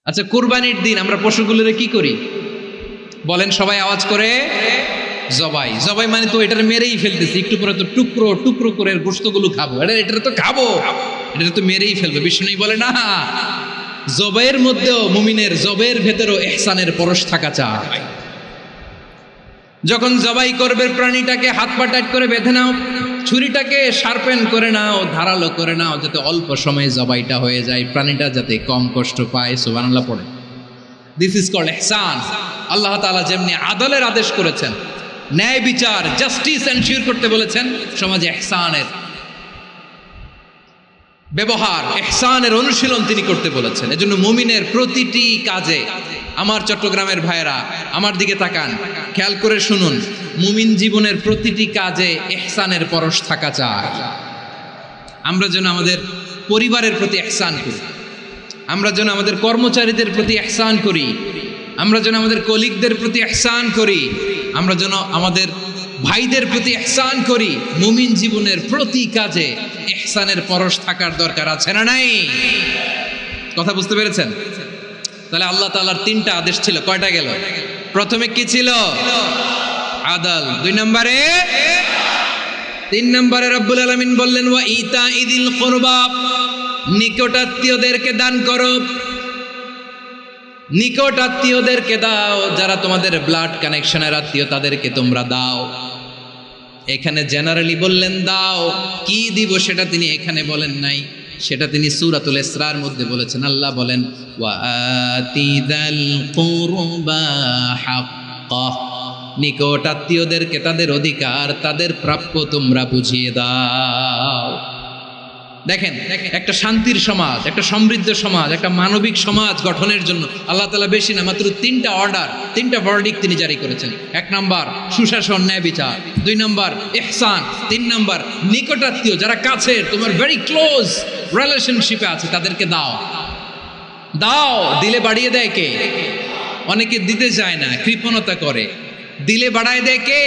আচ্ছা, কুরবানির দিন আমরা পশুগুলোরে কি করি বলেন সবাই আওয়াজ করে? জবাই। জবাই মানে তো এটার মেরেই ফেলতেছি, একটু পরে তো টুকরো টুকরো করে গোশতগুলো খাবো, এটা তো খাবো, এটা তো মেরেই ফেলবে। বিষ্ণু বলে না, জবাইয়ের মধ্যেও মুমিনের জবের ভেতরেও ইহসানের পরশ থাকা চাই। যখন জবাই করবে প্রাণীটাকে হাত পা টাইট করে বেঁধে নাও, ছুরিটাকে শার্পেন করে নাও, ধারালো করে নাও, যাতে অল্প সময়ে জবাইটা হয়ে যায়, প্রাণীটা যাতে কম কষ্ট পায়। সুবহানাল্লাহ পড়ে। দিস ইজ কল্ড ইহসান। আল্লাহ তাআলা যেমনি আদলের আদেশ করেছেন, ন্যায় বিচার জাস্টিস এনশিওর করতে বলেছেন, সমাজে ইহসানের ব্যবহার, ইহসানের অনুশীলন তিনি করতে বলেছেন। এজন্য মুমিনের প্রতিটি কাজে, আমার চট্টগ্রামের ভাইরা আমার দিকে তাকান, খেয়াল করে শুনুন, মুমিন জীবনের প্রতিটি কাজে ইহসানের পরশ থাকা চাই। আমরা যেন আমাদের পরিবারের প্রতি ইহসান করি, আমরা যেন আমাদের কর্মচারীদের প্রতি ইহসান করি, আমরা যেন আমাদের কলিগদের প্রতি ইহসান করি, আমরা যেন আমাদের ভাইদের প্রতি ইহসান করি। মুমিন জীবনের প্রতি কাজে ইহসানের পরশ থাকার দরকার আছে না নাই? কথা বুঝতে পেরেছেন? তাহলে আল্লাহ তাআলার তিনটা আদেশ ছিল, কয়টা গেল? প্রথমে কি ছিল? আদল। দুই নম্বরে, তিন নম্বরে রব্বুল আলামিন বললেন ওয়া ইতাইদিল কুরবা, নিকটাত্মীয়দেরকে দান করো, নিকট আত্মীয়দেরকে দাও, যারা তোমাদের ব্লাড কানেকশনের আত্মীয় তাদেরকে তোমরা দাও। এখানে জেনারেলি বললেন দাও, কি দিব সেটা তিনি এখানে বলেন নাই, সেটা তিনি সূরাতুল ইসরার মধ্যে বলেছেন। আল্লাহ বলেন ওয়া আতিদাল কুরবা হাক্কাহ, নিকট আত্মীয়দেরকে তাদের অধিকার, তাদের প্রাপ্য তোমরা বুঝিয়ে দাও। দেখেন, একটা শান্তির সমাজ, একটা সমৃদ্ধ সমাজ, একটা মানবিক সমাজ গঠনের জন্য আল্লাহ তাআলা বেশি না, মাত্র তিনটা অর্ডার, তিনটা ভার্ডিক্ট তিনি জারি করেছেন। এক নাম্বার সুশাসন, ন্যায় বিচার। দুই নাম্বার ইহসান। তিন নাম্বার নিকটাত্মীয়, যারা কাছের, তোমার ভেরি ক্লোজ রিলেশনশিপে আছে, তাদেরকে দাও। দাও, দিলে বাড়িয়ে দেয় কে? অনেকে দিতে চায় না, কৃপণতা করে। দিলে বাড়ায় দেয় কে?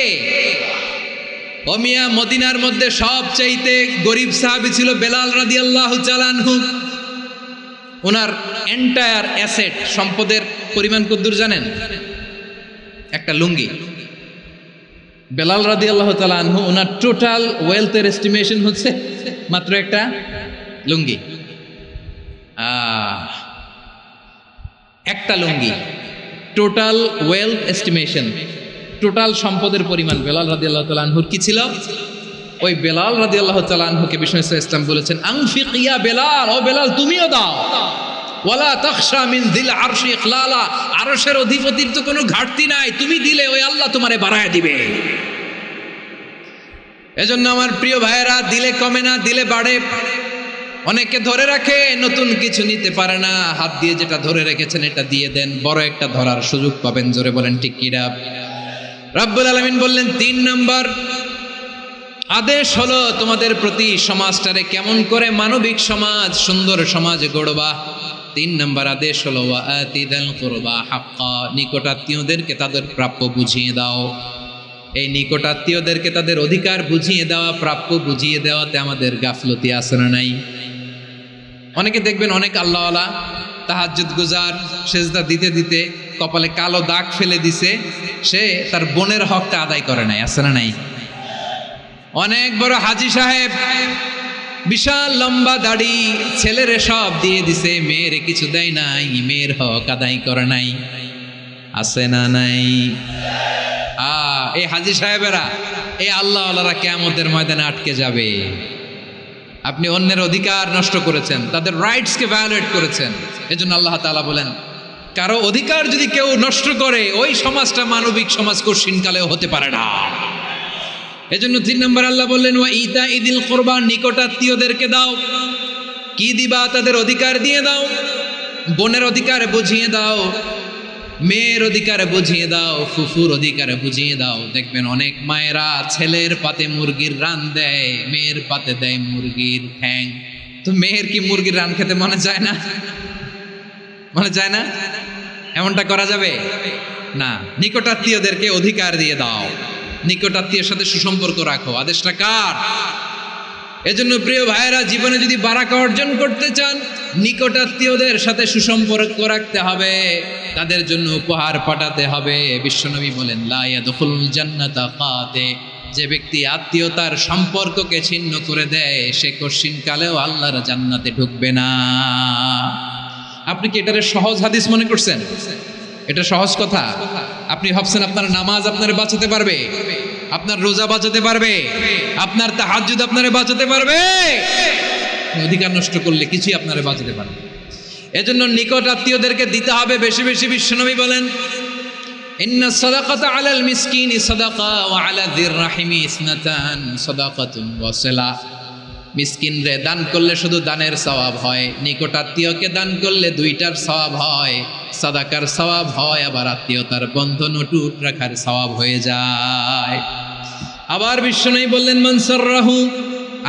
ওমিয়া, মদিনার মধ্যে সবচাইতে গরিব সাহাবী ছিল বেলাল রাদিয়াল্লাহু তাআলা আনহু। ওনার এন্টায়ার অ্যাসেট, সম্পদের পরিমাণ কতদূর জানেন? একটা লুঙ্গি। বেলাল রাদিয়াল্লাহু তাআলা আনহু, ওনার টোটাল ওয়েলথের এস্টিমেশন হচ্ছে মাত্র একটা লুঙ্গি। একটা লুঙ্গি, টোটাল ওয়েলথ এস্টিমেশন, টোটাল সম্পদের পরিমাণ বেলাল রাদিয়াল্লাহু তাআলা আনহুর কি ছিল? ওই বেলাল রাদিয়াল্লাহু তাআলা আনহুকে বিষ্ণু ইসলাম বলেছেন আনফিক ইয়া বেলাল, ও বেলাল তুমিও দাও। ওয়ালা তাখশা মিন যিল আরশি ইখলালা, আরশের অধিপতির তো কোনো ঘাটতি নাই, তুমি দিলে ওই আল্লাহ তোমারে বাড়ায় দিবে। এজন্য আমার প্রিয় ভাইয়েরা, দিলে কমে না, দিলে বাড়ে। অনেকে ধরে রাখে, নতুন কিছু নিতে পারে না, হাত দিয়ে যেটা ধরে রেখেছেন এটা দিয়ে দেন, বড় একটা ধরার সুযোগ পাবেন। জোরে বলেন ঠিক কিনা? রব্বুল আলামিন বললেন তিন নাম্বার আদেশ হলো তোমাদের প্রতি সমাজটারে কেমন করে মানবিক সমাজ, সুন্দর সমাজ গড়বা। তিন নাম্বার আদেশ হলো ওয়া আতিদাল কুরবা হাক্কা, নিকটাত্মীয়দেরকে তাদের প্রাপ্য বুঝিয়ে দাও। এই নিকটাত্মীয়দেরকে তাদের অধিকার বুঝিয়ে দেওয়া, প্রাপ্য বুঝিয়ে দেওয়াতে আমাদের গাফলতি আছে না নাই? অনেকে দেখবেন অনেক আল্লাহওয়ালা তাহাজ্জুদ গুজার, সেজদা দিতে দিতে কপালে কালো দাগ ফেলে দিছে, সে তার বোনের হকটা আদায় করে নাই, আছে না নাই? অনেক বড় হাজী সাহেব, বিশাল লম্বা দাড়ি, ছেলেরে সব দিয়ে দিছে, মেয়েরে কিছু দেয় নাই, মেয়ের হক আদায় করে নাই, আছে না নাই? এই হাজী সাহেবেরা, এই আল্লাহওয়ালারা কিয়ামতের ময়দানে আটকে যাবে। আপনি অন্যের অধিকার নষ্ট করেছেন, তাদের রাইটসকে ভায়োলেট করেছেন। এজন্য আল্লাহ তাআলা বলেন, কারো অধিকার যদি কেউ নষ্ট করে, ওই সমাজটা মানবিক সমাজ কঠিনকালেও হতে পারে না। এজন্য তিন নম্বর আল্লাহ বললেন ওয়া ইতাইদিল কুরবা, নিকটাত্মীয়দেরকে দাও। কি দিবা? তাদের অধিকার দিয়ে দাও। বোনের অধিকার বুঝিয়ে দাও, মেয়ের অধিকার বুঝিয়ে দাও, ফুফুর অধিকার বুঝিয়ে দাও। দেখবেন অনেক মায়েরা ছেলের পাতে মুরগির রান দেয়, মেয়ের পাতে দেয় মুরগির ঠ্যাং। তো মেয়ের কি মুরগির রান খেতে মনে চায় না? মনে চায় না? এমনটা করা যাবে না। নিকটাত্মীয়দেরকে অধিকার দিয়ে দাও, নিকটাত্মীয়ের সাথে সুসম্পর্ক রাখো। আদেশটা কার? এজন্য প্রিয় ভাইয়েরা, জীবনে যদি বারাকা অর্জন করতে চান, নিকটাত্মীয়দের সাথে সুসম্পর্ক রাখতে হবে, তাদের জন্য উপহার পাঠাতে হবে। বিশ্বনবী বলেন, লা ইয়াদখুলুল জান্নাতা কাতে, যে ব্যক্তি আত্মীয়তার সম্পর্ককে ছিন্ন করে দেয়, সে কশিনকালেও আল্লাহর জান্নাতে ঢুকবে না। আপনি কি এটারে সহজ হাদিস মনে করছেন? এটা সহজ কথা? আপনি ভাবছেন আপনার নামাজ আপনারে বাঁচাতে পারবে, আপনার রোজা বাঁচাতে পারবে, আপনার তাহাজ্জুদ আপনারে বাঁচাতে পারবে? অধিকার নষ্ট করলে কিছুই আপনারে বাঁচাতে পারবে। এজন্য নিকট আত্মীয়দেরকে দিতে হবে বেশি বেশি। বিশ্বনবী বলেন, ইন্না সাদাকাতা আলাল মিসকিনি সাদাকা ওয়া আলা যির রাহিমি ইসনাতান সাদাকাতুন ওয়া সিলা। মিসকিনরে দান করলে শুধু দানের সওয়াব হয়, নিকট আত্মীয়কে দান করলে দুইটার সওয়াব হয়, সাদাকার সওয়াব হয়, আবার আত্মীয়তার বন্ধন অটুট রাখার সওয়াব হয়ে যায়। আবার বিশ্বনবী বললেন, মান সাররাহু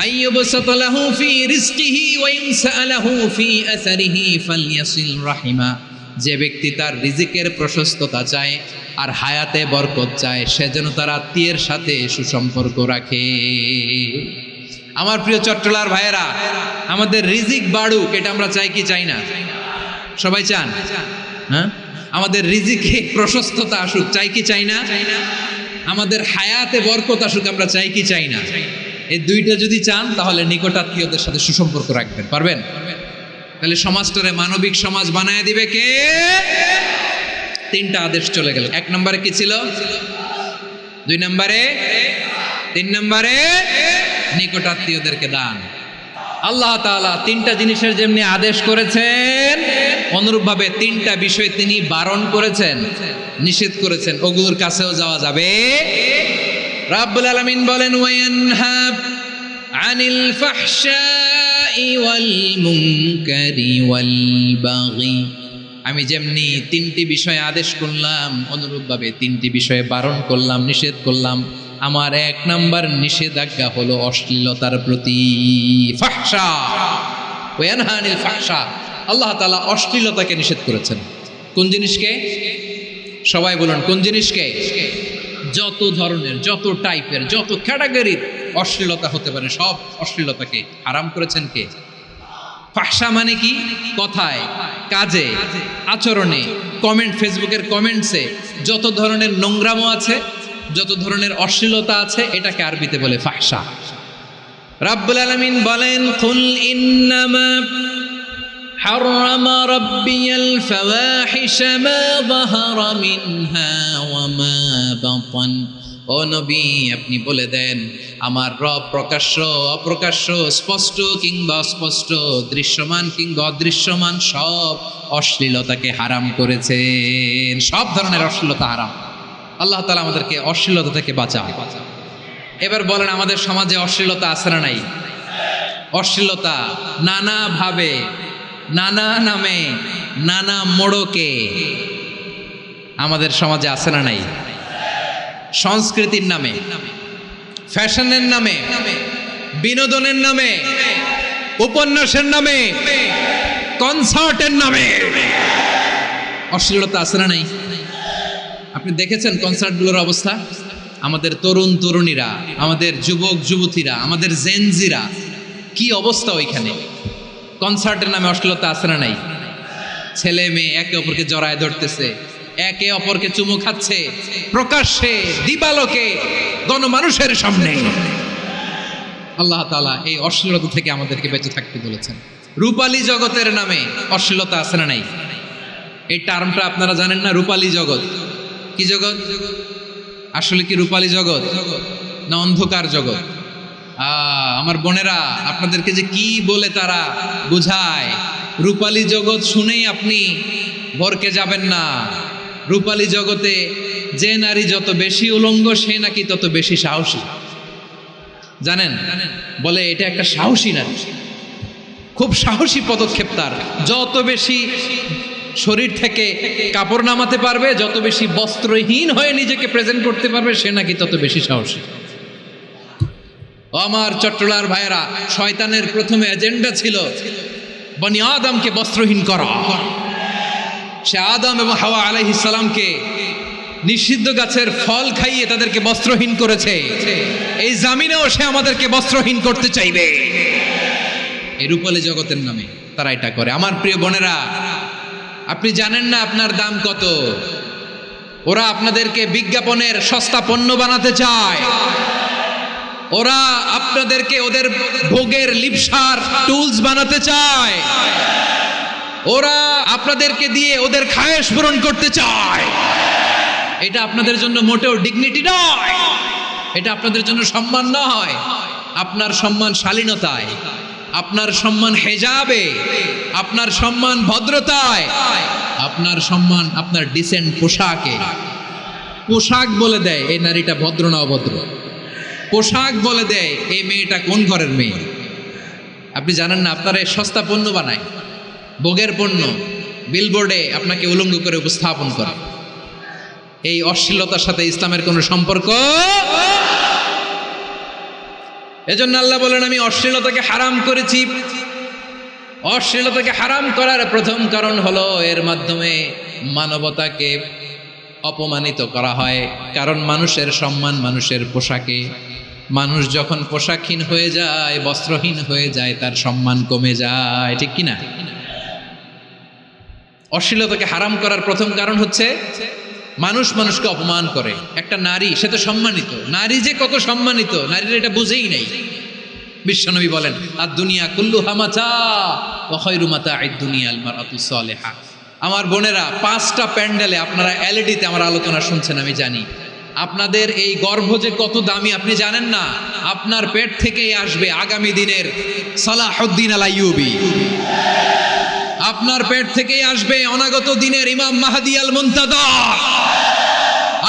আইয়ুবসাতা লাহু ফি রিজকিহি ওয়া ইনসালাহু ফি আসারিহি ফালইয়াসিল রাহিমা। যে ব্যক্তি তার রিজিকের প্রশস্ততা চায় আর হায়াতে বরকত চায়, সে যেন তার আত্মীয়ের সাথে সুসম্পর্ক রাখে। আমার প্রিয় চট্টলার ভাইয়েরা, আমাদের রিজিক বাড়ুক, এটা আমরা চাই কি চাই না? সবাই চান? হ্যাঁ, আমাদের রিজিকে প্রশস্ততা আসুক, চাই কি চাই না? আমাদের হায়াতে বরকত আসুক, আমরা চাই কি চাই না? এই দুইটা যদি চান, তাহলে নিকটাত্মীয়দের সাথে সুসম্পর্ক রাখবেন, পারবেন? তাহলে সমাজটারে মানবিক সমাজ বানায় দিবে কে? তিনটা আদেশ চলে গেল। 1 নম্বরে কি ছিল? 2 নম্বরে, 3 নম্বরে নিকটাত্মীয়দেরকে দান। আল্লাহ তাআলা তিনটা জিনিসের যেমনি আদেশ করেছেন, অনুরূপভাবে তিনটা বিষয় তিনি বারণ করেছেন, নিষেধ করেছেন। ওগুলোর কাছেও যাওয়া যাবে। রাব্বুল আলামিন বলেন, ওয়ায়ানহা আনিল ফাহশাই ওয়াল মুনকারি ওয়াল বাগি। আমি যেমনি তিনটি বিষয়ে আদেশ করলাম, অনুরূপভাবে তিনটি বিষয়ে বারণ করলাম, নিষেধ করলাম। আমার 1 নাম্বার নিষেধাজ্ঞা হলো অশ্লীলতার প্রতি। ফাহশা, ওয়ায়ানহা আনিল ফাহশা, আল্লাহ তাআলা অশ্লীলতাকে নিষেধ করেছেন। কোন জিনিসকে? সবাই বলুন, কোন জিনিসকে? যত ধরনের, যত টাইপের, যত ক্যাটাগরির অশ্লীলতা হতে পারে, সব অশ্লীলতাকে হারাম করেছেন কে? ফাহশা মানে কি? কথায়, কাজে, আচরণে, কমেন্ট, ফেসবুকের কমেন্টসে যত ধরনের নোংরামো আছে, যত ধরনের অশ্লীলতা আছে, এটাকে আরবিতে বলে ফাহশা। রাব্বুল আলামিন বলেন, কুল ইন্নামা হারামা রাব্বিয়াল ফাওয়াহিশা মা যাহারা মিনহা ওয়া মা বাতান। ও নবী, আপনি বলে দেন, আমার রব প্রকাশ্য, অপ্রকাশ্য, স্পষ্ট কিংবা অস্পষ্ট, দৃশ্যমান কিংবা অদৃশ্যমান সব অশ্লীলতাকে হারাম করেছেন। সব ধরনের অশ্লীলতা হারাম। আল্লাহ তাআলা আমাদেরকে অশ্লীলতা থেকে বাঁচান। এবার বলেন, আমাদের সমাজে অশ্লীলতা আছে না নাই? অশ্লীলতা নানাভাবে, নানা নামে, নানা মোড়কে আমাদের সমাজে আছে না নাই? সংস্কৃতির নামে, ফ্যাশনের নামে, বিনোদনের নামে, উপন্যাসের নামে, কনসার্টের নামে অশ্লীলতা আছে না নাই? আপনি দেখেছেন কনসার্টগুলোর অবস্থা? আমাদের তরুণ তরুণীরা, আমাদের যুবক যুবতীরা, আমাদের জেনজিরা, কি অবস্থা ওইখানে? কনসার্টের নামে অশ্লীলতা আছে না নাই? ছেলে মেয়ে একে অপরকে জড়ায় ধরতেছে, একে অপরকে চুমু খাচ্ছে, প্রকাশ্যে, দিবালোকে, গণমানুষের সামনে। আল্লাহ তাআলা এই অশ্লীলতা থেকে আমাদেরকে বেঁচে থাকতে বলেছেন। রূপালী জগতের নামে অশ্লীলতা আছে না নাই? এই টার্মটা আপনারা জানেন না? রূপালী জগৎ কি জগৎ? আসলে কি রূপালী জগৎ না অন্ধকার জগৎ? আমার বোনেরা, আপনাদেরকে যে কি বলে তারা বুঝায়, রূপালী জগৎ শুনেই আপনি ভরকে যাবেন না। রূপালী জগতে যে নারী যত বেশি উলঙ্গ, সে নাকি তত বেশি সাহসী। জানেন? বলে এটা একটা সাহসী নারী, খুব সাহসী পদক্ষেপ তার। যত বেশি শরীর থেকে কাপড় নামাতে পারবে, যত বেশি বস্ত্রহীন হয়ে নিজেকে প্রেজেন্ট করতে পারবে, সে নাকি তত বেশি সাহসী। আমার চট্টলার ভাইয়েরা, শয়তানের প্রথমে এজেন্ডা ছিল বনি আদমকে বস্ত্রহীন করা। সে আদম এবং হাওয়া আলাইহিস সালামকে নিষিদ্ধ গাছের ফল খাইয়ে তাদেরকে বস্ত্রহীন করেছে, এই জামিনেও সে আমাদেরকে বস্ত্রহীন করতে চাইবে। এই রূপালী জগতের নামে তারা এটা করে। আমার প্রিয় বোনেরা, আপনি জানেন না আপনার দাম কত। ওরা আপনাদেরকে বিজ্ঞাপনের সস্তা পণ্য বানাতে চায়। ওরা আপনাদেরকে ওদের ভোগের লিপসার টুলস বানাতে চায়। ওরা আপনাদেরকে দিয়ে ওদের খায়েশ পূরণ করতে চায়। এটা আপনাদের জন্য মোটেও ডিগনিটি নয়, এটা আপনাদের জন্য সম্মান নয়। আপনার সম্মান শালীনতায়, আপনার সম্মান হেজাবে, আপনার সম্মান ভদ্রতায়, আপনার সম্মান আপনার ডিসেন্ট পোশাকে। পোশাক বলে দেয় এই নারীটা ভদ্র না অভদ্র। পোশাক বলে দেয় এই মেয়েটা কোন ঘরের মেয়ে। আপনি জানেন না, আপনারা এই সস্তা পণ্য বানায়, ভোগের পণ্য, বিলবোর্ডে আপনাকে উলঙ্গ করে উপস্থাপন করে। এই অশ্লীলতার সাথে ইসলামের কোনো সম্পর্ক। এজন্য আল্লাহ বলেন, আমি অশ্লীলতাকে হারাম করেছি। অশ্লীলতাকে হারাম করার প্রথম কারণ হলো এর মাধ্যমে মানবতাকে অপমানিত করা হয়। কারণ মানুষের সম্মান মানুষের পোশাকে। মানুষ যখন পোশাকহীন হয়ে যায়, বস্ত্রহীন হয়ে যায়, তার সম্মান কমে যায়, ঠিক কিনা? অশ্লীলতাকে হারাম করার প্রথম কারণ হচ্ছে মানুষ মানুষকে অপমান করে। একটা নারী, সে তো সম্মানিত, নারী যে কত সম্মানিত নারীরা এটা বুঝেই নাই। বিশ্বনবী বলেন, আর দুনিয়া কুল্লুহা মাতা ওয়া খায়রু মাতা'আদ দুনিয়া আল মারআতুস সালিহা। আমার বোনেরা, 5টা প্যান্ডেলে আপনারা এলইডিতে আমার আলোচনা শুনছেন, আমি জানি। আপনাদের এই গর্ভ যে কত দামি আপনি জানেন না। আপনার পেট থেকেই আসবে আগামী দিনের সালাহুদ্দিন আল আইয়ুবী। আপনার পেট থেকেই আসবে অনাগত দিনের ইমাম মাহদী আল মুনতাদর।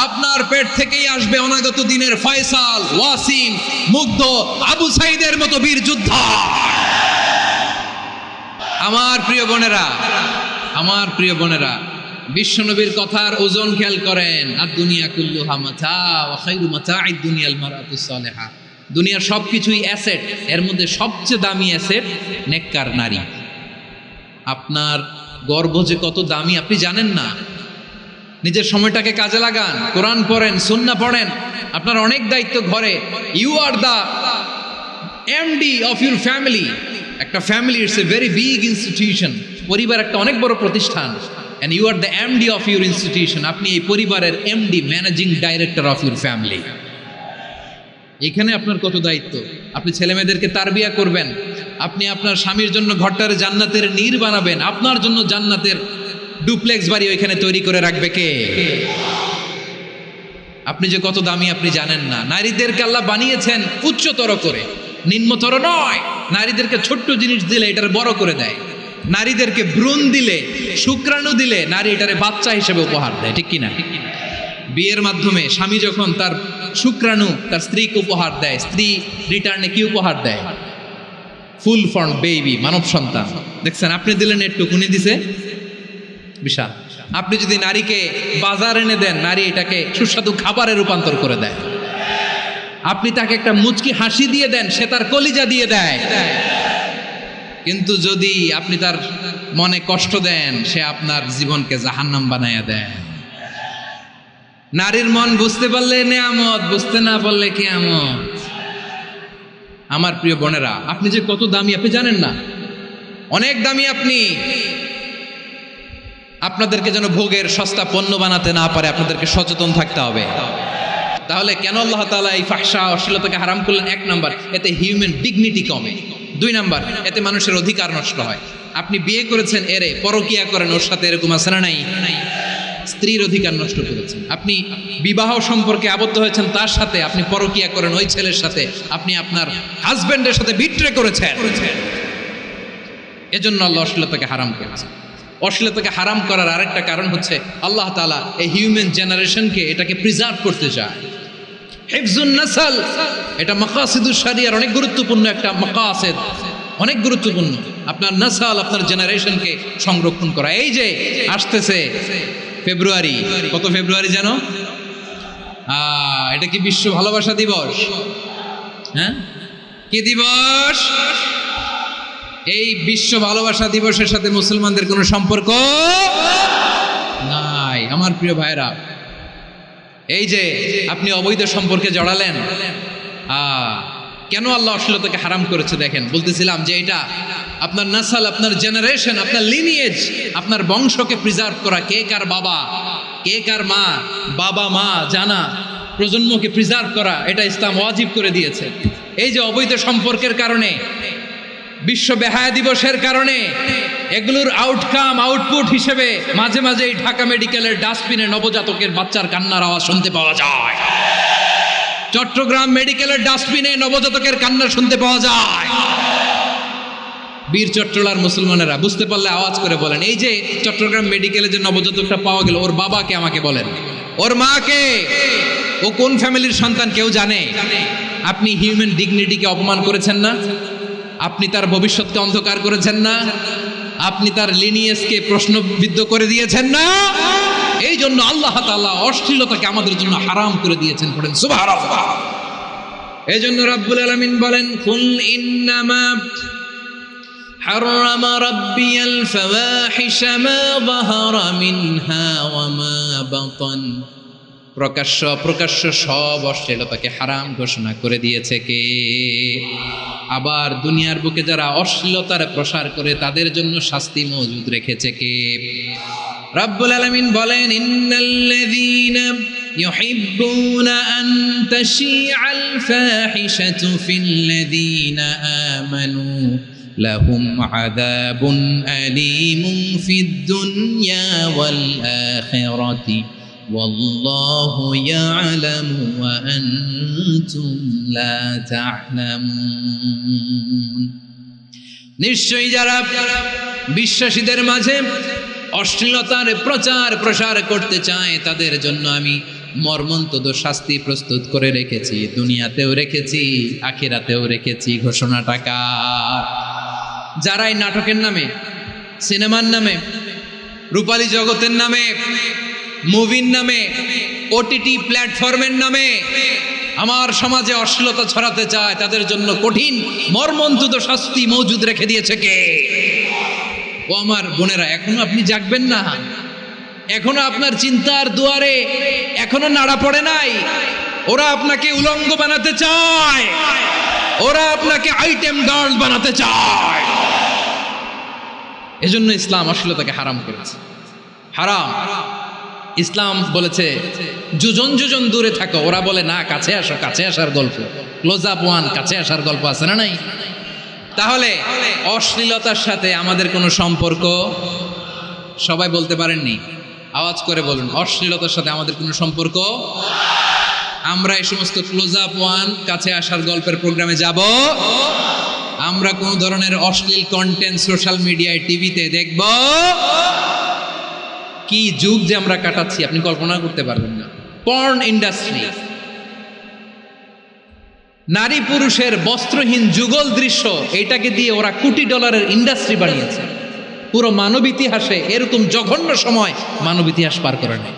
আপনার পেট থেকেই আসবে অনাগত দিনের ফয়সাল, ওয়াসিম, মুগ্ধ, আবু সাইদের মতো বীর যোদ্ধা। আমার প্রিয় বোনেরা, আমার প্রিয় বোনেরা, বিশ্বনবীর কথার ওজন খেয়াল করেন। আর দুনিয়া কুল্লুহা মাতা ওয়া খায়রু মাতা'আদ দুনিয়াল মারআতুস সালিহা। দুনিয়ার সবকিছুই অ্যাসেট, এর মধ্যে সবচেয়ে দামি অ্যাসেট নেককার নারী। আপনার গর্ভ যে কত দামি আপনি জানেন না। নিজের সময়টাকে কাজে লাগান, কোরআন পড়েন, সুন্নাহ পড়েন। আপনার অনেক দায়িত্ব ঘরে। You are the MD of your family. একটা family it's a very big institution. পরিবার একটা অনেক বড় প্রতিষ্ঠান। and you are the MD of your institution. আপনি এই পরিবারের MD, managing director of your family. এখানে আপনার কত দায়িত্ব। আপনি ছেলেমেয়েদেরকে তারবিয়া করবেন, আপনি আপনার স্বামীর জন্য ঘরটার জান্নাতের নীর বানাবেন, আপনার জন্য জান্নাতের ডুপ্লেক্স বাড়ি ওইখানে তৈরি করে রাখবে কে? আপনি যে কত দামি আপনি জানেন না। নারীদেরকে আল্লাহ বানিয়েছেন উচ্চতর করে, নিম্নতর নয়। নারীদেরকে ছোট্ট জিনিস দিলে এটার বড় করে দেয়। নারীদেরকে ভ্রূণ দিলে, শুক্রাণু দিলে নারী এটারে বাচ্চা হিসেবে উপহার দেয়, ঠিক কিনা? বিয়ের মাধ্যমে স্বামী যখন তার শুক্রাণু তার স্ত্রীকে উপহার দেয়, স্ত্রী রিটার্নে কি উপহার দেয়? ফুল ফর্ম বেবি, মানব সন্তান। দেখছেন, আপনি দিলেন একটু, উনি দিছে বিশাল। আপনি যদি নারীকে বাজার এনে দেন, নারী এটাকে সুস্বাদু খাবারে রূপান্তর করে দেয়। আপনি তাকে একটা মুচকি হাসি দিয়ে দেন, সে তার কলিজা দিয়ে দেয়। কিন্তু যদি আপনি তার মনে কষ্ট দেন, সে আপনার জীবনকে জাহান্নাম বানায়া দেয়। নারীর মন বুঝতে পারলে নেয়ামত, বুঝতে না পারলে কিয়ামত। আমার প্রিয় বোনেরা, আপনি যে কত দামি আপনি জানেন না, অনেক দামি আপনি। আপনাদেরকে যেন ভোগের সস্তা পণ্য বানাতে না পারে, আপনাদেরকে সচেতন থাকতে হবে। তাহলে কেন আল্লাহ তাআলা এই ফাহশা অশ্লীলতাকে হারাম করলেন? 1 নাম্বার, এতে হিউম্যান ডিগনিটি কমে। 2 নাম্বার, এতে মানুষের অধিকার নষ্ট হয়। আপনি বিয়ে করেছেন, এরে পরকিয়া করেন, ওর সাথে এরকম আছে না নাই? স্ত্রীর অধিকার নষ্ট করেছেন। আপনি বিবাহ সম্পর্কে আবদ্ধ হয়েছেন তার সাথে, আপনি পরকিয়া করেন ওই ছেলের সাথে, আপনি আপনার হাজবেন্ডের সাথে বিট্রে করেছেন। এজন্য আল্লাহ অশ্লীলতাকে হারাম করেছেন। অশ্লীলতাকে হারাম করার আরেকটা কারণ হচ্ছে আল্লাহ তাআলা এই হিউম্যান জেনারেশনকে এটাকে প্রিজার্ভ করতে চায়। হিফজুন নাসল, এটা মাকাসিদুশ শরিয়ার অনেক গুরুত্বপূর্ণ একটা মাকাসিদ, অনেক গুরুত্বপূর্ণ। আপনার নাসল, আপনার জেনারেশনকে সংরক্ষণ করা। এই যে আসতেছে ফেব্রুয়ারি, কত ফেব্রুয়ারি যেন? এটা কি বিশ্ব ভালোবাসা দিবস? হ্যাঁ, কি দিবস? এই বিশ্ব ভালোবাসা দিবসের সাথে মুসলমানদের কোনো সম্পর্ক নাই। আমার প্রিয় ভাইরা, এই যে আপনি অবৈধ সম্পর্কে জড়ালেন, কেন আল্লাহ অশ্লীলতাকে হারাম করেছে দেখেন। বলতেছিলাম যে এটা আপনার নাসাল, আপনার জেনারেশন, আপনার লিনিয়েজ, আপনার বংশকে প্রিজার্ভ করা, কে কার বাবা, কে কার মা, বাবা মা জানা, প্রজন্মকে প্রিজার্ভ করা, এটা ইসলাম ওয়াজিব করে দিয়েছে। এই যে অবৈধ সম্পর্কের কারণে, বিশ্ব বেহায়া দিবসের কারণে, এগুলোর আউটপুট হিসেবে মাঝে মাঝে এই ঢাকা মেডিকেলের ডাস্টবিনে নবজাতকের বাচ্চার কান্নার আওয়াজ শুনতে পাওয়া যায়। চট্টগ্রাম মেডিকেলের ডাস্টবিনে নবজাতকের কান্না শুনতে পাওয়া যায়। বীর চট্টলার মুসলমানেরা বুঝতে পারলে আওয়াজ করে বলেন, এই যে চট্টগ্রাম মেডিকেলে যে নবজাতকটা পাওয়া গেল, ওর বাবাকে আমাকে বলেন, ওর মাকে, ও কোন ফ্যামিলির সন্তান কেউ জানে? আপনি হিউম্যান ডিগনিটিকে অপমান করেছেন না? আপনি তার ভবিষ্যৎকে অন্ধকার করেছেন না? আপনি তার লিনিয়েজকে প্রশ্নবিদ্ধ করে দিয়েছেন না? এই জন্য আল্লাহ তাআলা অশ্লীলতাকে আমাদের জন্য হারাম করে দিয়েছেন। পড়েন সুবহানাল্লাহ। এই জন্য রাব্বুল আলামিন বলেন, কুল ইন্নামা হারামা রাব্বিয়াল ফাওয়াহিশা মা যাহারা মিনহা ওয়া মা বাতান। প্রকাশ্য অপ্রকাশ্য সব অশ্লীলতাকে হারাম ঘোষণা করে দিয়েছে কে? আবার দুনিয়ার বুকে যারা অশ্লীলতার প্রসার করে তাদের জন্য শাস্তি মজুদ রেখেছে কে? রাব্বুল আলামিন বলেন, ইন্নাল্লাযীনা ইউহিব্বুনা আন তাশিআল ফাহিশাতু ফিল্লাযীনা আমানু লাহুম আযাবুন আলীমুন ফিদ দুনিয়া ওয়াল আখিরাতি ওয়াল্লাহু ইয়ালামু ওয়া আনতুম লা তা'লামুন। নিশ্চয়ই যারা বিশ্বাসীদের মাঝে অশ্লীলতার প্রসার করতে চায় তাদের জন্য আমি মর্মন্তুদ শাস্তি প্রস্তুত করে রেখেছি, দুনিয়াতেও রেখেছি, আখিরাতেও রেখেছি। ঘোষণাটা কার? যারাই নাটকের নামে, সিনেমার নামে, রূপালী জগতের নামে, মুভির নামে, ওটিটি প্ল্যাটফর্মের নামে আমার সমাজে অশ্লীলতা ছড়াতে চায় তাদের জন্য কঠিন মর্মন্তুদ শাস্তি মজুদ রেখে দিয়েছে কে? ও আমার বোনেরা, এখনো আপনি জাগবেন না? এখনো আপনার চিন্তার দুয়ারে এখনো নাড়া পড়ে নাই? ওরা আপনাকে উলঙ্গ বানাতে চায়, ওরা আপনাকে আইটেম গার্ল বানাতে চায়। এজন্য ইসলাম অশ্লীলতাকে হারাম করেছে। হারাম। ইসলাম বলেছে যোজন যোজন দূরে থাকো, ওরা বলে না কাছে আসো, কাছে আসার গল্প, ক্লোজ আপ ওয়ান, কাছে আসার গল্প আছে না নাই? তাহলে অশ্লীলতার সাথে আমাদের কোনো সম্পর্ক? সবাই বলতে পারেননি, আওয়াজ করে বলুন, অশ্লীলতার সাথে আমাদের কোনো সম্পর্ক? আমরা এই সমস্ত ক্লোজ আপ ওয়ান, কাছে আসার গল্পের প্রোগ্রামে যাব? আমরা কোন ধরনের অশ্লীল কন্টেন্ট সোশ্যাল মিডিয়ায়, টিভিতে দেখব? কি যুগ যে আমরা কাটাচ্ছি আপনি কল্পনা করতে পারবেন না। পর্ন ইন্ডাস্ট্রি, নারী পুরুষের বস্ত্রহীন যুগল দৃশ্য, এটাকে দিয়ে ওরা কোটি ডলারের ইন্ডাস্ট্রি বানিয়েছে। পুরো মানব ইতিহাসে এরকম জঘন্য সময় মানব ইতিহাস পার করে নেয়।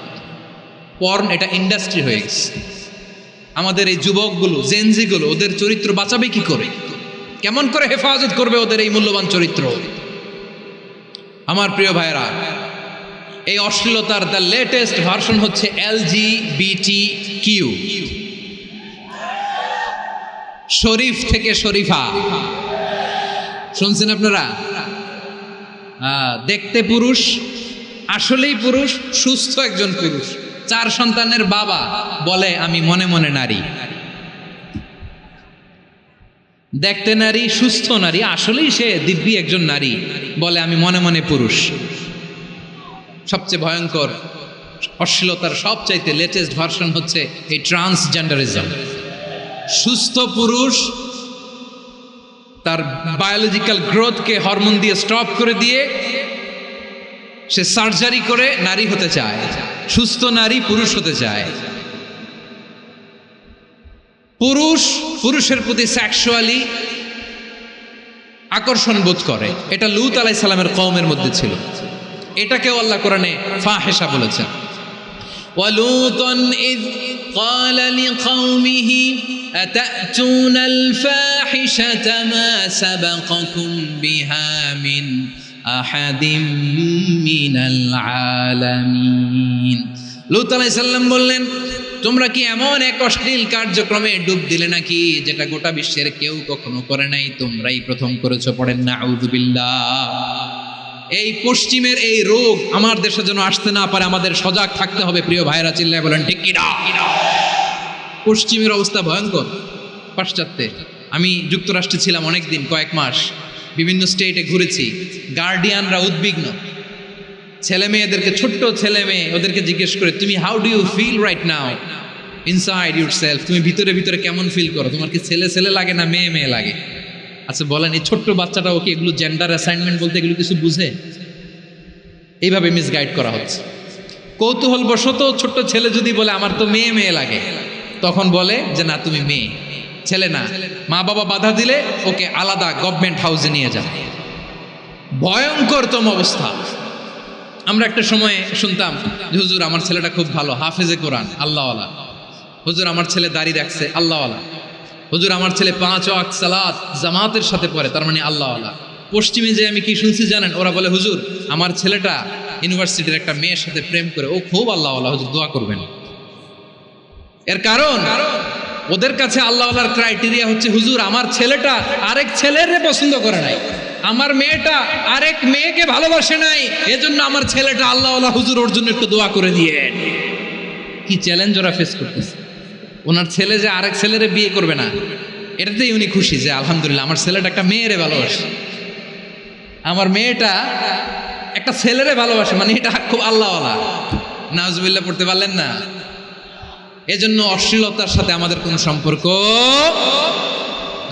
পর্ন এটা ইন্ডাস্ট্রি হয়ে গেছে। আমাদের এই যুবকগুলো, জেনজিগুলো, ওদের চরিত্র বাঁচাবে কি করে? কেমন করে হেফাজত করবে ওদের এই মূল্যবান চরিত্র? আমার প্রিয় ভাইরা, এই অশ্লীলতার দ্য লেটেস্ট ভার্সন হচ্ছে LGBTQ, শরীফ থেকে শরীফা। শুনছেন আপনারা? দেখতে পুরুষ, আসলেই পুরুষ, সুস্থ একজন পুরুষ, 4 সন্তানের বাবা, বলে আমি মনে মনে নারী। দেখতে নারী, সুস্থ নারী, আসলেই সে দিব্যি একজন নারী, বলে আমি মনে মনে পুরুষ। সবচেয়ে ভয়ঙ্কর অশ্লীলতার সবচাইতে লেটেস্ট ভার্সন হচ্ছে এই ট্রান্সজেন্ডারিজম। সুস্থ পুরুষ তার বায়োলজিক্যাল গ্রোথকে হরমোন দিয়ে স্টপ করে দিয়ে সে সার্জারি করে নারী হতে চায়। সুস্থ নারী পুরুষ হতে চায়। পুরুষের প্রতি সেক্সুয়ালি আকর্ষণ বোধ করে। এটা লূত আলাইহিস সালামের কওমের মধ্যে ছিল। এটাকেও আল্লাহ কোরআনে ফাহিশা বলেছেন। ওয়ালুতান ইয قال لقومه أتأتون الفاحشة ما سبقكم بها من أحد من العالمين। লূত আলাইহিস সালাম বললেন, তোমরা কি এমন এক অশ্লীল কার্যক্রমে ডুব দিলে নাকি যেটা গোটা বিশ্বের কেউ কখনো করে নাই, তোমরাই প্রথম করেছো? পড়েন না আউযুবিল্লাহ। এই পশ্চিমের এই রোগ আমার দেশে যেন আসতে না পারে, আমাদের সজাগ থাকতে হবে। প্রিয় ভাইরা চিল্লায় বলেন ঠিক কিনা? পশ্চিমের অবস্থা ভয়ঙ্কর। পাশ্চাত্যে আমি যুক্তরাষ্ট্রে ছিলাম অনেকদিন, কয়েক মাস, বিভিন্ন স্টেটে ঘুরেছি। গার্ডিয়ানরা উদ্বিগ্ন, ছেলে মেয়েদেরকে, ছোট্ট ছেলে মেয়ে, ওদেরকে জিজ্ঞেস করে তুমি how do you feel right now inside yourself, তুমি ভিতরে ভিতরে কেমন ফিল করো, তোমার কি ছেলে ছেলে লাগে না মেয়ে মেয়ে লাগে? আচ্ছা বলেন, এই ছোট্ট বাচ্চাটা ওকে এগুলো জেন্ডার অ্যাসাইনমেন্ট বলতে এগুলো কিছু বুঝে? এইভাবে মিসগাইড করা হচ্ছে। কৌতূহল বশত ছোট্ট ছেলে যদি বলে আমার তো মেয়ে মেয়ে লাগে, তখন বলে যে না তুমি মেয়ে, ছেলে না। মা বাবা বাধা দিলে ওকে আলাদা গভর্নমেন্ট হাউসে নিয়ে যায়। ভয়ঙ্করতম অবস্থা। আমরা একটা সময়ে শুনতাম যে হুজুর আমার ছেলেটা খুব ভালো, হাফেজে কোরআন, আল্লাহওয়ালা। হুজুর আমার ছেলে দাড়ি রাখছে, আল্লাহওয়ালা। হুজুর আমার ছেলে 5 ওয়াক্ত সালাত জামাতের সাথে পড়ে, তার মানে আল্লাহওয়ালা। পশ্চিমে যে আমি কি শুনছি জানেন? ওরা বলে হুজুর আমার ছেলেটা ইউনিভার্সিটির একটা মেয়ের সাথে প্রেম করে, ও খুব আল্লাহওয়ালা, হুজুর দোয়া করবেন। এর কারণ ওদের কাছে আল্লাহওয়ালার ক্রাইটেরিয়া হচ্ছে হুজুর আমার ছেলেটা আরেক ছেলের পছন্দ করে নাই, আমার মেয়েটা আরেক মেয়েকে ভালোবাসে নাই, এজন্য আমার ছেলেটা আল্লাহওয়ালা, হুজুর ওর জন্য একটু দোয়া করে দিয়ে। কি চ্যালেঞ্জ ওরা ফেস করতেছে। ওনার ছেলে যে আরেক ছেলেরে বিয়ে করবে না, এটাতেই উনি খুশি যে আলহামদুলিল্লাহ আমার ছেলেটা একটা মেয়েরে ভালোবাসে, আমার মেয়েটা একটা ছেলেরে ভালোবাসে, মানে এটা খুব আল্লাহওয়ালা। নাউজুবিল্লাহ পড়তে পারলেন না? এজন্য অশ্লীলতার সাথে আমাদের কোনো সম্পর্ক।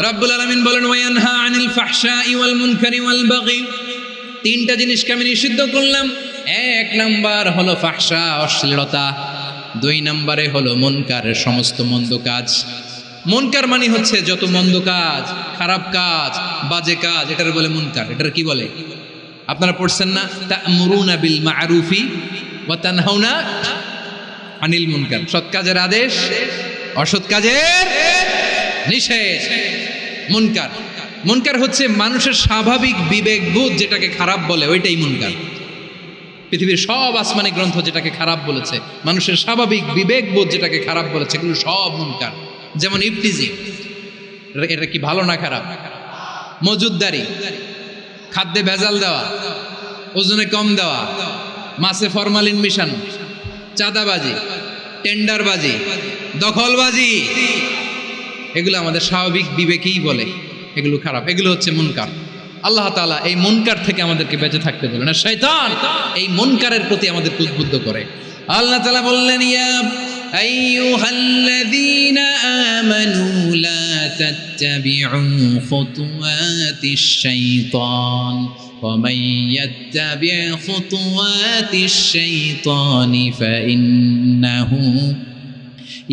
রাব্বুল আলামিন বলেন ওয়ায়ানহা আনিল ফাহশাই ওয়াল মুনকারি ওয়াল বাগি, তিনটা জিনিসকে আমি নিষিদ্ধ করলাম। এক নাম্বার হলো ফাহশা, অশ্লীলতা। 2 নম্বরে হলো মুনকারের সমস্ত মন্দ কাজ। মুনকার মানে হচ্ছে যত মন্দ কাজ, খারাপ কাজ, বাজে কাজ, এটার বলে মুনকার। এটার কি বলে? আপনারা পড়ছেন না তা'মুরুনা বিল মা'রুফি ওয়া তানহাউনা আনিল মুনকার, সৎ কাজের আদেশ, অসৎ কাজের নিষেধ। মুনকার, মুনকার হচ্ছে মানুষের স্বাভাবিক বিবেকবোধ যেটাকে খারাপ বলে, ওইটাই মুনকার। পৃথিবীর সব আসমানি গ্রন্থ যেটাকে খারাপ বলেছে, মানুষের স্বাভাবিক বিবেকবোধ যেটাকে খারাপ বলেছে, এগুলো সব মুনকার। যেমন ইফতিজিং, এটা কি ভালো না খারাপ? মজুদদারি, খাদ্যে ভেজাল দেওয়া, ওজনে কম দেওয়া, মাছে ফরমালিন মিশানো, চাঁদাবাজি, টেন্ডারবাজি, দখলবাজি, এগুলো আমাদের স্বাভাবিক বিবেকেই বলে এগুলো খারাপ, এগুলো হচ্ছে মুনকার। আল্লাহ তাআলা এই মুনকার থেকে আমাদেরকে বেঁচে থাকতে বলেন, আর শয়তান এই মুনকারের প্রতি আমাদেরকে উদ্বুদ্ধ করে। আল্লাহ তাআলা বললেন ইয়া আইয়ুহাল্লাযীনা আমানু লা তাত্তাবিউ খুতুওয়াতিশ শাইতান ওয়া মান ইয়াত্তাবি' খুতুওয়াতিশ শাইতানি ফাইন্নাহু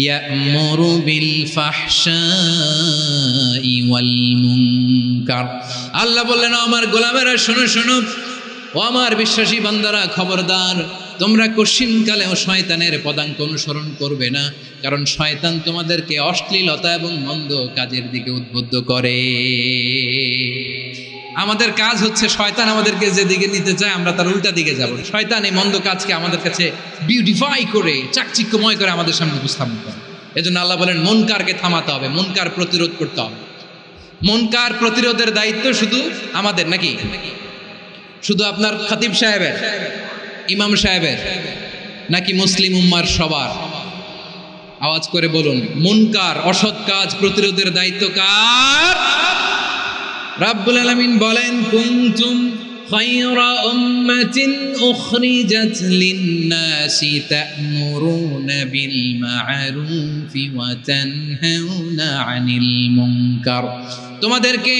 ইয়া'মুরু বিল ফাহশাই ওয়াল মুনকার। আল্লাহ বললেন আমার গোলামেরা শোনো শোনো, ও আমার বিশ্বাসী বান্দারা খবরদার, তোমরা কশিনকালেও শয়তানের পদাঙ্ক অনুসরণ করবে না, কারণ শয়তান তোমাদেরকে অশ্লীলতা এবং মন্দ কাজের দিকে উদ্বুদ্ধ করে। আমাদের কাজ হচ্ছে শয়তান আমাদেরকে যেদিকে নিতে চায় আমরা তার উল্টা দিকে যাব। শয়তান এই মন্দ কাজকে আমাদের কাছে বিউটিফাই করে, চাকচিক্যময় করে আমাদের সামনে উপস্থাপন করে। এজন্য আল্লাহ বলেন মুনকারকে থামাতে হবে, মুনকার প্রতিরোধ করতে হবে। মুনকার প্রতিরোধের দায়িত্ব শুধু আমাদের নাকি? শুধু আপনার খতিব সাহেবের, ইমাম সাহেবের, নাকি মুসলিম উম্মার সবার? আওয়াজ করে বলুন, মুনকার অসৎ কাজ প্রতিরোধের দায়িত্ব কার? রাব্বুল আলামিন বলেন কুনতুম খায়রা উম্মাতিন উখরিজাত লিন-নাসি তা'মুরুনা বিল মা'রুফি ওয়া তানহাউনা আনিল মুনকার। তোমাদেরকে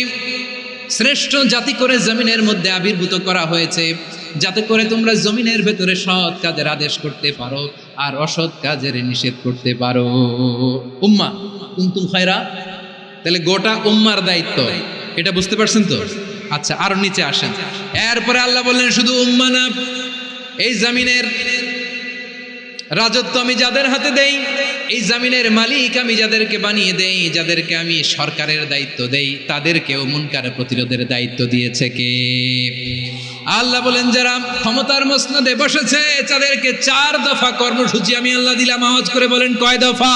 শ্রেষ্ঠ জাতি করে জমিনের মধ্যে আবির্ভূত করা হয়েছে, যাতে করে তোমরা জমিনের ভেতরে সৎ কাজের আদেশ করতে পারো আর অসৎ কাজের নিষেধ করতে পারো। উম্মাহ কুনতুম খায়রা, তাহলে গোটা উম্মার দায়িত্ব, এটা বুঝতে পারছেন তো? আচ্ছা, আরো নিচে আসেন। এরপরে আল্লাহ বললেন শুধু উম্মাহ না, এই জমিনের রাজত্ব আমি যাদের হাতে দেই, এই জমিনের মালিক আমি যাদেরকে বানিয়ে দেই, যাদেরকে আমি সরকারের দায়িত্ব দেই, তাদেরকেও মুনকার প্রতিরোধের দায়িত্ব দিয়েছে কে? আল্লাহ বলেন যারা ক্ষমতার মসনদে বসেছে তাদেরকে 4 দফা কর্মসূচি আমি আল্লাহ দিলাম। আওয়াজ করে বলেন কয় দফা?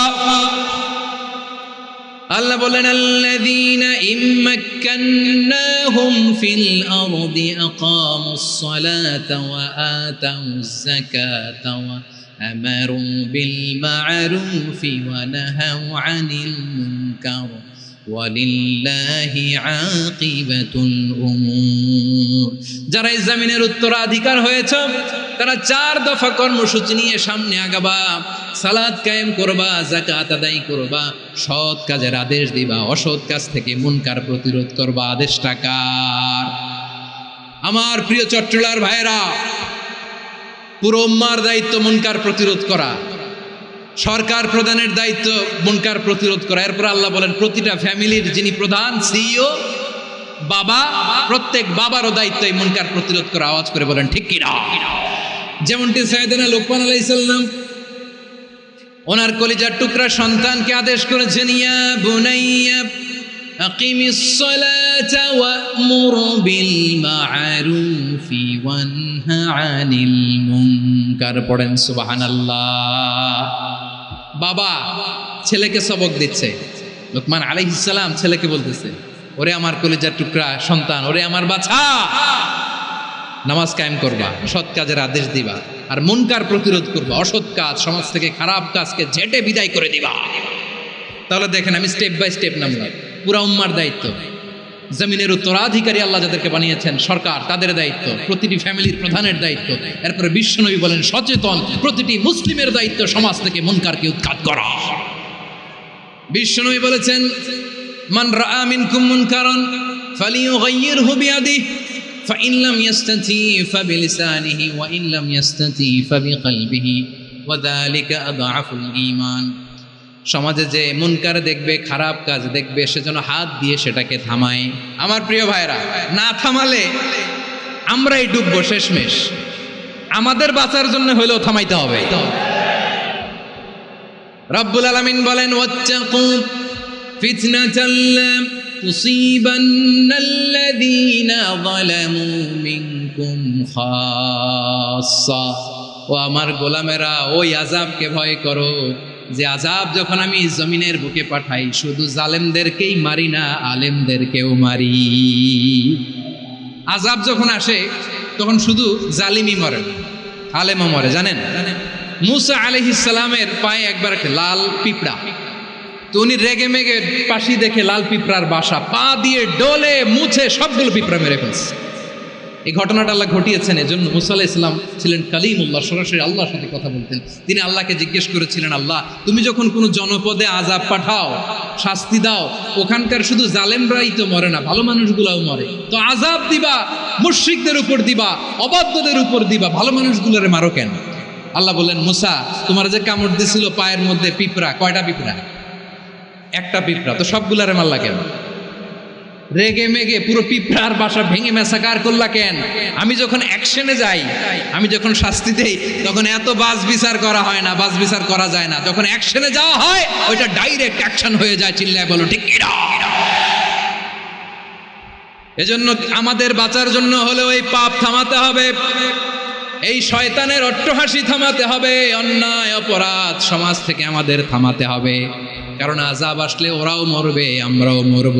আল্লাহ বলেন আল্লাযীনা ইম্মাক্কান্নাহুম ফিল আরদি আকামুস সালাতা ওয়া আতাউজ যাকাতা ওয়া আমারু বিল মা'রুফি ওয়া নাহাউ আনিল মুনকার ওয়ালিল্লাহি আকিবাতুল উমুর। যারা এই জমিনের উত্তরাধিকার হয়েছে তারা 4 দফা কর্মসূচি নিয়ে সামনে আগাবা। সালাত কায়েম করবা, যাকাত আদায় করবা, সৎ কাজের আদেশ দিবা, অসৎ কাজ থেকে মুনকার প্রতিরোধ করবা। আদেশটা কার? আমার প্রিয় চট্টলার ভাইরা, পুরো উম্মার দায়িত্ব মুনকার প্রতিরোধ করা, সরকার প্রধানের দায়িত্ব মুনকার প্রতিরোধ করা। এরপর আল্লাহ বলেন প্রতিটা ফ্যামিলির যিনি প্রধান সিইও বাবা, প্রত্যেক বাবারও দায়িত্ব এই মুনকার প্রতিরোধ করা। আওয়াজ করে বলেন ঠিক কি না? যেমনটি সাইয়েদনা লোকমান আলাইহিস সালাম ওনার কলিজার টুকরা সন্তানকে আদেশ করেছেন, ইয়া বুনাইয়া আকিমিস সালাতা ওয়া'মুর বিল মা'রুফি ওয়ানহা আনিল মুনকার। পড়েন সুবহানাল্লাহ। বাবা ছেলেকে সবক দিচ্ছে, লোকমান আলাইহিস সালাম ছেলেকে বলতেছে, ওরে আমার কলিজার টুকরা সন্তান, ওরে আমার বাছা, নামাজ কায়েম করবা, সৎ কাজের আদেশ দিবা, আর মুনকার প্রতিরোধ করবা, অসৎ কাজ সমাজ থেকে খারাপ কাজকে ঝেঁটে বিদায় করে দিবা। তাহলে দেখেন আমি স্টেপ বাই স্টেপ নামলাম। পুরা উম্মার দায়িত্ব, জমিনের উত্তরাধিকারী আল্লাহ যাদেরকে বানিয়েছেন সরকার, তাদের দায়িত্ব, প্রতিটি ফ্যামিলির প্রধানের দায়িত্ব। এরপরে বিশ্বনবী বলেন সচেতন প্রতিটি মুসলিমের দায়িত্ব সমাজ থেকে মুনকারকে উৎখাত করা। বিশ্বনবী বলেছেন মান রাআ মিনকুম মুনকারান ফালিয়ুগাইয়িরহু বিয়াদিহি ফাইন লাম ইয়াস্তাতি ফাবিলিসানিহি ওয়া ইন লাম ইয়াস্তাতি ফাবিকলবিহি ওয়া যালিকা আযআফুল ঈমান। সমাজে যে মুনকার দেখবে, খারাপ কাজ দেখবে, সেজন্য হাত দিয়ে সেটাকে থামায়। আমার প্রিয় ভাইরা, না থামালে আমরাই ডুববো শেষমেশ। আমাদের বাঁচার জন্য হলেও থামাইতে হবে। রব্বুল আলামিন বলেন ওয়াত্তাকু ফিতনাতাল লা তুসিবান্নাল্লাযীনা যালামু মিনকুম খাসসা। ও আমার গোলামেরা, ওই আযাবকে ভয় করো যে আযাব যখন আমি জমিনের বুকে পাঠাই শুধু জালেমদেরকেই মারি না, আলেমদেরকেও মারি। আযাব যখন আসে তখন শুধু জালিমই মরে না, আলেমও মরে। জানেন মুসা আলাইহিস সালামের পায়ে একবার একটা লাল পিঁপড়া, তো উনি রেগে মেগে পাশি দেখে লাল পিঁপড়ার বাসা, পা দিয়ে ডলে মুছে সবগুলো পিঁপড়া মেরে ফেলছে। এই ঘটনাটা আল্লাহ ঘটিয়েছেন। এজন্য মুসা আলাইহিস সালাম ছিলেন কালিমুল্লাহ, সরাসরি আল্লাহর সাথে কথা বলতেন। তিনি আল্লাহকে জিজ্ঞেস করেছিলেন, আল্লাহ তুমি যখন কোনো জনপদে আযাব পাঠাও, শাস্তি দাও, ওখানকার শুধু জালেমরাই তো মরে না, ভালো মানুষগুলাও মরে, তো আযাব দিবা মুশরিকদের উপর দিবা, অবাধ্যদের উপর দিবা, ভালো মানুষগুলোরে মারো কেন? আল্লাহ বললেন মুসা, তোমার যে কামড় দিছিল পায়ের মধ্যে পিঁপড়া, কয়টা পিঁপড়া? একটা পিঁপড়া, তো সবগুলারে মারলা কেন? রেগে মেগে পুরো পিঁপড়ার বাসা ভেঙে মেসাকার করলা কেন? আমি যখন অ্যাকশনে যাই, আমি যখন শাস্তি দেই, তখন এত বাস বিচার করা হয় না, বাস বিচার করা যায় না। যখন অ্যাকশনে যাওয়া হয় ওইটা ডাইরেক্ট অ্যাকশন হয়ে যায়। চিল্লায় বলো ঠিক কি না? এজন্য আমাদের বাঁচার জন্য হলে ওই পাপ থামাতে হবে, এই শয়তানের অট্টহাসি থামাতে হবে, অন্যায় অপরাধ সমাজ থেকে আমাদের থামাতে হবে। কারণ আযাব আসলে ওরাও মরবে, আমরাও মরব।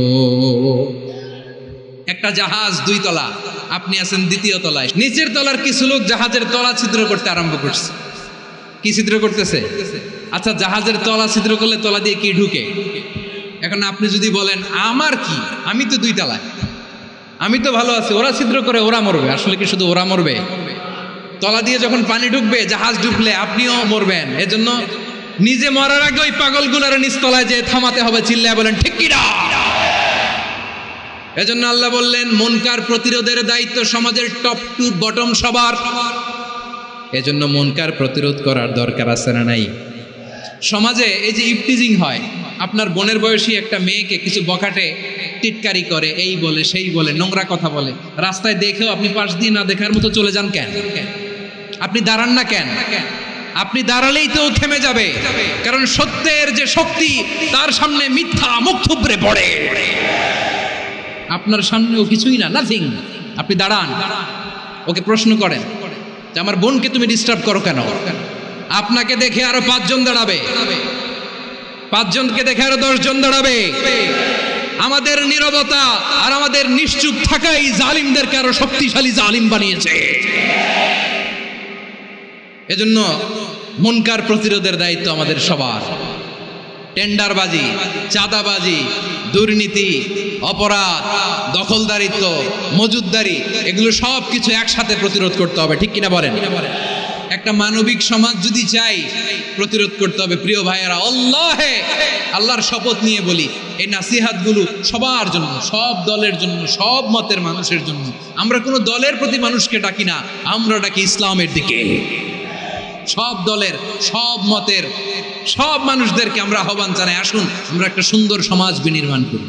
একটা জাহাজ 2 তলা, আপনি আছেন 2য় তলায়, নিচের তলার কিছু লোক জাহাজের তলা ছিদ্র করতে আরম্ভ করছে। কি ছিদ্র করতেছে? আচ্ছা, জাহাজের তলা ছিদ্র করলে তলা দিয়ে কি ঢুকে? এখন আপনি যদি বলেন আমার কি, আমি তো 2 তলায়, আমি তো ভালো আছি, ওরা ছিদ্র করে ওরা মরবে। আসলে কি শুধু ওরা মরবে? তলা দিয়ে যখন পানি ঢুকবে, জাহাজ ঢুকলে আপনিও মরবেন। এজন্য নিজে মরার আগে ওই পাগলগুলার নিচতলায় যে থামাতে হবে। চিল্লায় বলেন ঠিক কি না? এজন্য আল্লাহ বললেন মুনকার প্রতিরোধের দায়িত্ব সমাজের টপ টু বটম সবার। এজন্য মুনকার প্রতিরোধ করার দরকার আছে না নাই? সমাজে এই যে ইফটিজিং হয়, আপনার বোনের বয়সী একটা মেয়েকে কিছু বখাটে টিটকারি করে, এই বলে সেই বলে, নোংরা কথা বলে, রাস্তায় দেখেও আপনি পাশ দিয়ে না দেখার মতো চলে যান কেন? আপনি দাঁড়ান না কেন? আপনি দাঁড়ালেই তো থেমে যাবে, কারণ সত্যের যে শক্তি তার সামনে মিথ্যা মুখ থুবড়ে পড়ে। আপনার সামনেও কিছুই না, নাথিং। আপনি দাঁড়ান। ওকে প্রশ্ন করেন যে আমার বোনকে তুমি ডিস্টার্ব করো কেন? আপনাকে দেখে আরো 5 জন দাঁড়াবে, 5 জনকে দেখে আরো 10 জন দাঁড়াবে। আমাদের নীরবতা আর আমাদের নিশ্চুপ থাকাই জালিমদেরকে আরো শক্তিশালী জালিম বানিয়েছে। এজন্য মুনকার প্রতিরোধের দায়িত্ব আমাদের সবার। টেন্ডারবাজি, চাঁদাবাজি, দুর্নীতি, অপরাধ, দখলদারিত্ব, মজুদদারি, এগুলো সব কিছু একসাথে প্রতিরোধ করতে হবে, ঠিক কিনা বলেন? একটা মানবিক সমাজ যদি চাই, প্রতিরোধ করতে হবে। প্রিয় ভাইয়েরা, আল্লাহর শপথ নিয়ে বলি, এই নাসিহাতগুলো সবার জন্য, সব দলের জন্য, সব মতের মানুষের জন্য। আমরা কোনো দলের প্রতি মানুষকে ডাকি না, আমরা ডাকি ইসলামের দিকে। সব দলের, সব মতের, সব মানুষদেরকে আমরা আহ্বান জানাই, আসুন আমরা একটা সুন্দর সমাজ বিনির্মাণ করি।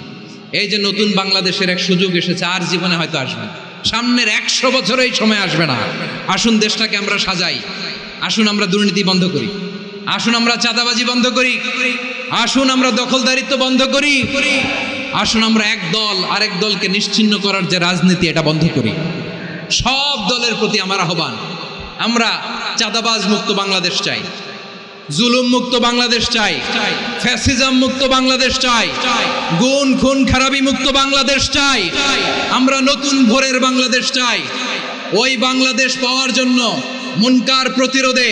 এই যে নতুন বাংলাদেশের এক সুযোগ এসেছে, আর জীবনে হয়তো আসবে না, সামনের 100 বছরে এই সময় আসবে না। আসুন দেশটাকে আমরা সাজাই, আসুন আমরা দুর্নীতি বন্ধ করি, আসুন আমরা চাঁদাবাজি বন্ধ করি, আসুন আমরা দখলদারিত্ব বন্ধ করি, আসুন আমরা এক দল আরেক দলকে নিশ্চিহ্ন করার যে রাজনীতি, এটা বন্ধ করি। সব দলের প্রতি আমার আহ্বান, আমরা চাঁদাবাজ মুক্ত বাংলাদেশ চাই, জুলুম মুক্ত বাংলাদেশ চাই, ফ্যাসিজম মুক্ত বাংলাদেশ চাই, গুণ খুন খারাপি মুক্ত বাংলাদেশ চাই, আমরা নতুন ভোরের বাংলাদেশ চাই। ওই বাংলাদেশ পাওয়ার জন্য মুনকার প্রতিরোধে,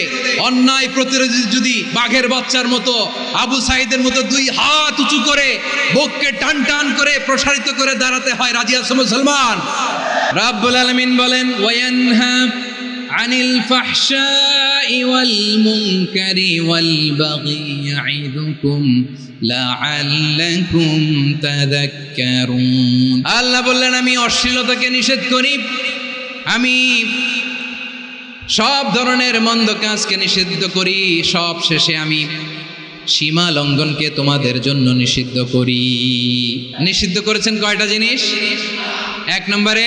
অন্যায় প্রতিরোধে যদি বাঘের বাচ্চার মতো, আবু সাইদের মতো 2 হাত উঁচু করে বুককে টান টান করে প্রসারিত করে দাঁড়াতে হয়, রাজি আছো মুসলমান? রাব্বুল আলামিন বলেন, ওয়ায়ানহা আনিল ফাহশাই ওয়াল মুনকারি ওয়াল বাগি ইয়াইদুকুম লাআল্লাকুম তাযাক্কারুন। আল্লাহ বললেন, আমি অশ্লীলতাকে নিষেধ করি, আমি সব ধরনের মন্দ কাজকে নিষিদ্ধ করি, সব শেষে আমি সীমা লঙ্ঘনকে তোমাদের জন্য নিষিদ্ধ করি। নিষিদ্ধ করেছেন কয়টা জিনিস? 1 নম্বরে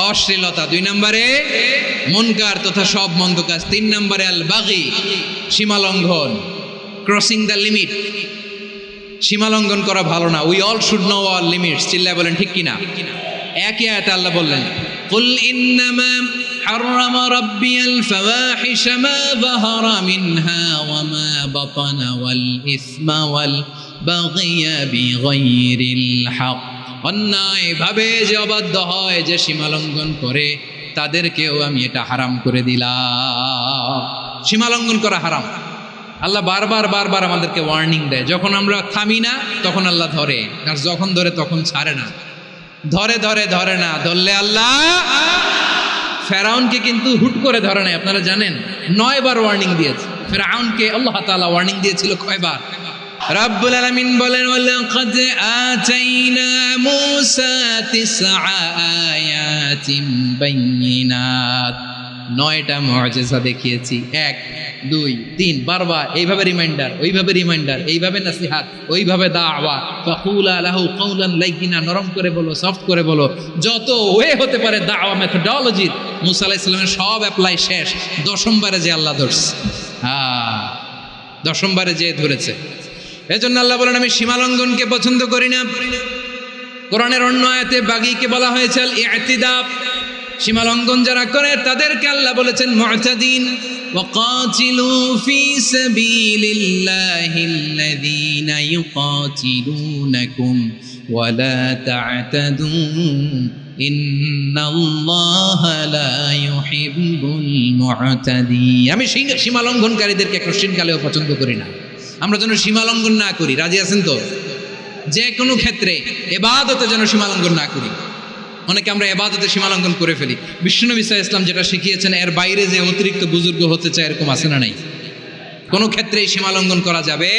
অশ্লীলতা, 2 নম্বরে মুনকার তথা সব মন্দ কাজ, 3 নম্বরে আল বাগি, সীমা লঙ্ঘন, ক্রসিং দ্য লিমিট। সীমা লঙ্ঘন করা ভালো না। We all should know our limits. চিল্লায় বলেন ঠিক কিনা? একই আয়াতে আল্লাহ বললেন, কুল ইন্নামা حرم ربي الفواحش ما ظهر منها وما بطن والإثم والبغي بغير الحق। অন্যায় ভাবে যে অবাধ্য হয়, যে সীমা লঙ্ঘন করে, তাদেরকেও আমি এটা হারাম করে দিলাম। সীমা লঙ্ঘন করা হারাম। আল্লাহ বারবার আমাদেরকে ওয়ার্নিং দেয়। যখন আমরা থামি না তখন আল্লাহ ধরে, আর যখন ধরে তখন ছাড়ে না। ধরে না, ধরলে আল্লাহ। ফেরাউনকে কিন্তু হুট করে ধরে নাই, আপনারা জানেন, 9 বার ওয়ার্নিং দিয়েছে। ফেরাউনকে আল্লাহ তাআলা ওয়ার্নিং দিয়েছিল কয়বার? রাব্বুল আলামিন বলেন, ওয়ালাকাদ আতাইনা মূসা 9 আয়াতিন বাইয়িনাত, 9টা মুআজিজা দেখিয়েছি। 1 2 3 বারবার এইভাবে রিমাইন্ডার, ওইভাবে রিমাইন্ডার, এইভাবে নাসিহাত, ওইভাবে দাওয়া। ফাকুলা লাহু কাওলান লাইয়িনা, নরম করে বলো, সফট করে বলো, যত ওয়ে হতে পারে দাওয়া মেথডোলজি। মুসা আলাইহিস সালামের সব অ্যাপ্লাই শেষ, 10ম বারে যে আল্লাহ ধরছে। 10ম বারে যে ধরেছে। এজন্য আল্লাহ বলেন, আমি সীমা লঙ্ঘনকে পছন্দ করি না। কোরআনের অন্য আয়াতে বাগীকে বলা হয়েছে আল ইতিদা, সীমা লঙ্ঘন যারা করে তাদেরকে আল্লাহ বলেছেন মুতাদিন। ওয়াকাতিলু ফি সাবিলিল্লাহিল্লাযীনা ইউকাতিলুনাকুম ওয়ালা তা'তাদু ইন্নাল্লাহা লা ইউহিব্বুল মুতাদিন। আমি সীমা লঙ্ঘনকারীদেরকে কোশ্চিনকালেও পছন্দ করি না। আমরা যেন সীমা লঙ্ঘন না করি, রাজি আছেন তো? যে কোনো ক্ষেত্রে ইবাদতে যেন সীমা লঙ্ঘন না করি। অনেকে আমরা ইবাদতে সীমা লঙ্ঘন করে ফেলি। বিশ্বনবী সাল্লাল্লাহু আলাইহি ওয়াসাল্লাম যেটা শিখিয়েছেন, এর বাইরে যে অতিরিক্ত বুজুর্গ হতে চায়, এরকম আছে না নাই? কোনো ক্ষেত্রেই সীমা লঙ্ঘন করা যাবে,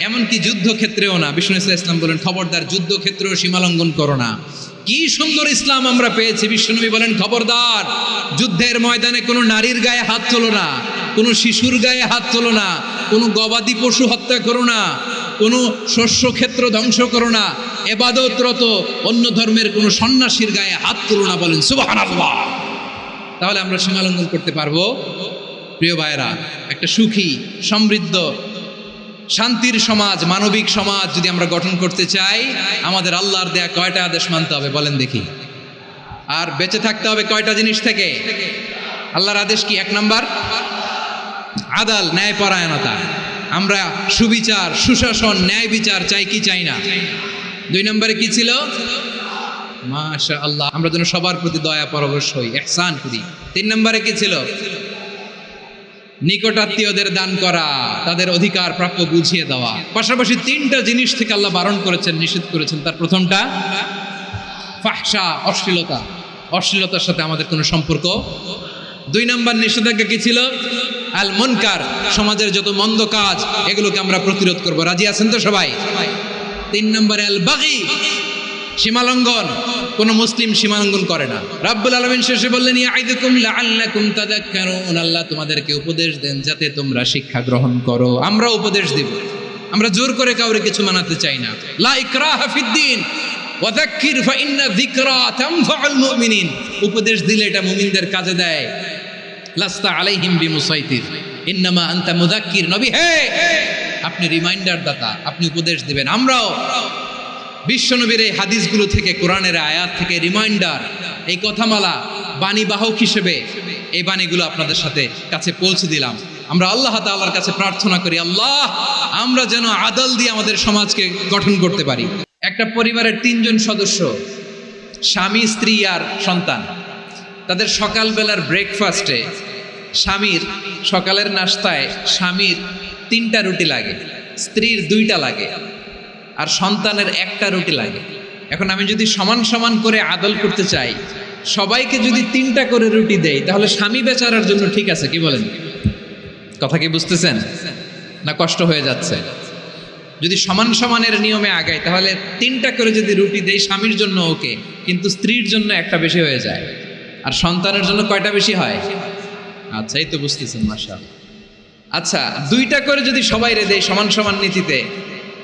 এমনকি যুদ্ধক্ষেত্রেও না। বিশ্বনবী সাল্লাল্লাহু আলাইহি ওয়াসাল্লাম বলেন, খবরদার যুদ্ধক্ষেত্রেও সীমা লঙ্ঘন করো না। কি সুন্দর ইসলাম আমরা পেয়েছি। বিশ্বনবী বলেন, খবরদার যুদ্ধের ময়দানে কোনো নারীর গায়ে হাত তোলো না, কোনো শিশুর গায়ে হাত তোলো না, কোনো গবাদি পশু হত্যা করো না, কোনো শস্য ক্ষেত্র ধ্বংস করো না, ইবাদতরত অন্য ধর্মের কোনো সন্ন্যাসীর গায়ে হাত তোলো না। বলেন সুবহানাল্লাহ। তাহলে আমরা সীমা লঙ্ঘন করতে পারবো? প্রিয় ভাইরা, একটা সুখী, সমৃদ্ধ, শান্তির সমাজ, মানবিক সমাজ যদি আমরা গঠন করতে চাই, আমাদের আল্লাহর দেয়া কয়টা আদেশ মানতে হবে বলেন দেখি? আর বেঁচে থাকতে হবে কয়টা জিনিস থেকে? আল্লাহর আদেশ কি? 1 নাম্বার আদাল, ন্যায়পরায়ণতা। আমরা সুবিচার, সুশাসন, ন্যায় বিচার চাই কি চাই না? 2 নম্বরে কি ছিল? মাশাআল্লাহ, আমরা যেন সবার প্রতি দয়া পরবশ হই, ইহসান করি। 3 নম্বরে কি ছিল? নিকটাত্মীয়দের দান করা, তাদের অধিকার প্রাপ্য বুঝিয়ে দেওয়া। পাশাপাশি 3টা জিনিস থেকে আল্লাহ বারণ করেছেন, নিষেধ করেছেন। তার প্রথমটা ফাহশা, অশ্লীলতা, অশ্লীলতার সাথে আমাদের কোনো সম্পর্ক। 2 নম্বর নিষেধাজ্ঞা কি ছিল? আল মুনকার, সমাজের যত মন্দ কাজ এগুলোকে আমরা প্রতিরোধ করব। রাজি আছেন তো সবাই? 3 নম্বরে আল বাগি, সীমালঙ্ঘন। কোন মুসলিম সীমালঙ্ঘন করে না। রাব্বুল আলামিন শেষে বললেন ইয়াইদুকুম লাআল্লাকুম তাযাক্কারুন, আল্লাহ তোমাদেরকে উপদেশ দেন যাতে তোমরা শিক্ষা গ্রহণ করো। আমরা উপদেশ দেব, আমরা জোর করে কাউরে কিছু মানাতে চাই না। লা ইকরাহা ফিদ্দিন ওয়াযাক্কির ফাইন্না যিকরা তানফাউল মুমিনিন, উপদেশ দিলে এটা মুমিনদের কাজে দেয়। লাস্তা আলাইহিম বিমুসাইতির ইন্নামা আনতা মুযাক্কির, নবী হে আপনি রিমাইন্ডার দাতা, আপনি উপদেশ দিবেন। আমরাও বিশ্বনবীর এই হাদিসগুলো থেকে, কোরআনের আয়াত থেকে রিমাইন্ডার, এই কথামালা বাণীবাহক হিসেবে এই বাণীগুলো আপনাদের সাথে কাছে পৌঁছে দিলাম। আমরা আল্লাহ তাআলার কাছে প্রার্থনা করি, আল্লাহ আমরা যেন আদল দিয়ে আমাদের সমাজকে গঠন করতে পারি। একটা পরিবারের 3 জন সদস্য, স্বামী, স্ত্রী আর সন্তান। তাদের সকালবেলার ব্রেকফাস্টে স্বামীর, সকালের নাস্তায় স্বামীর 3টা রুটি লাগে, স্ত্রীর 2টা লাগে, আর সন্তানের 1টা রুটি লাগে। এখন আমি যদি সমান সমান করে আদল করতে চাই, সবাইকে যদি 3টা করে রুটি দেই, তাহলে স্বামী বেচারার জন্য ঠিক আছে? কি বলেন? কথা কি বুঝতেছেন না কষ্ট হয়ে যাচ্ছে? যদি সমান সমানের নিয়মে আগাই, তাহলে 3টা করে যদি রুটি দেই স্বামীর জন্য ওকে, কিন্তু স্ত্রীর জন্য 1টা বেশি হয়ে যায়। আর সন্তানের জন্য কয়টা বেশি হয়? আচ্ছা, এই তো বুঝতেছেন, মাশাআল্লাহ। আচ্ছা, 2টা করে যদি সবাই দেই সমান সমান নীতিতে,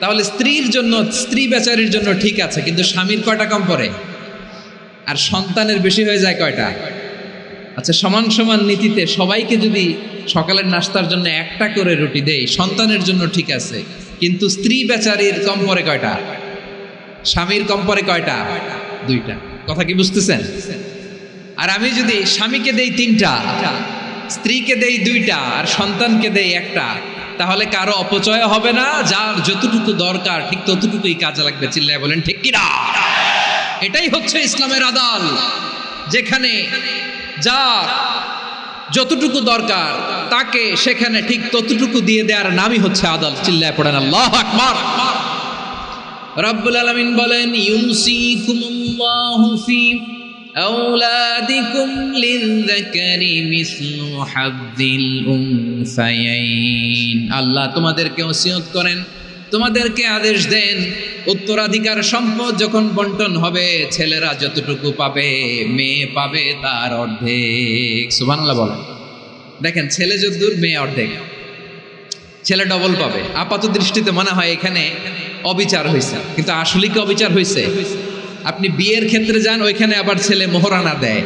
তাহলে স্ত্রীর জন্য, স্ত্রী বেচারির জন্য ঠিক আছে, কিন্তু স্বামীর কয়টা কম পড়ে? আর সন্তানের বেশি হয়ে যায় কয়টা? আচ্ছা, সমান সমান নীতিতে সবাইকে যদি সকালের নাস্তার জন্য 1টা করে রুটি দেই, সন্তানের জন্য ঠিক আছে, কিন্তু স্ত্রী বেচারির কম পড়ে কয়টা? স্বামীর কম পড়ে কয়টা? 2টা। কথা কি বুঝতেছেন? আর আমি যদি স্বামীকে দেই 3টা, স্ত্রীকে দেই 2টা, আর সন্তানকে দেই 1টা, তাহলে কারো অপচয় হবে না। যার যতটুকু দরকার ঠিক ততটুকুই কাজে লাগবে। চিল্লায় বলেন ঠিক কিনা? এটাই হচ্ছে ইসলামের আদল, যেখানে যার যতটুকু দরকার তাকে সেখানে ঠিক ততটুকু দিয়ে দেওয়ার নামই হচ্ছে আদল। চিল্লায় পড়েন আল্লাহু আকবার। রব্বুল আলামিন বলেন ইউসিকুমুল্লাহু ফি আওলাদিকুম লিযযাকারি মিসলু হাযযিল উনসায়াইন। আল্লাহ তোমাদেরকে ওসিয়ত করেন, তোমাদেরকে আদেশ দেন, উত্তরাধিকার সম্পদ যখন বন্টন হবে, ছেলেরা যতটুকু পাবে, মেয়ে পাবে তার অর্ধেক। সুবহানাল্লাহ বলেন। দেখেন, ছেলে যতদূর, মেয়ে অর্ধেক, ছেলে ডবল পাবে। আপাত দৃষ্টিতে মনে হয় এখানে অবিচার হয়েছে, কিন্তু আসলে কি অবিচার হয়েছে? আপনি বিয়ের ক্ষেত্রে যান, ওইখানে আবার ছেলে মোহরানা দেয়,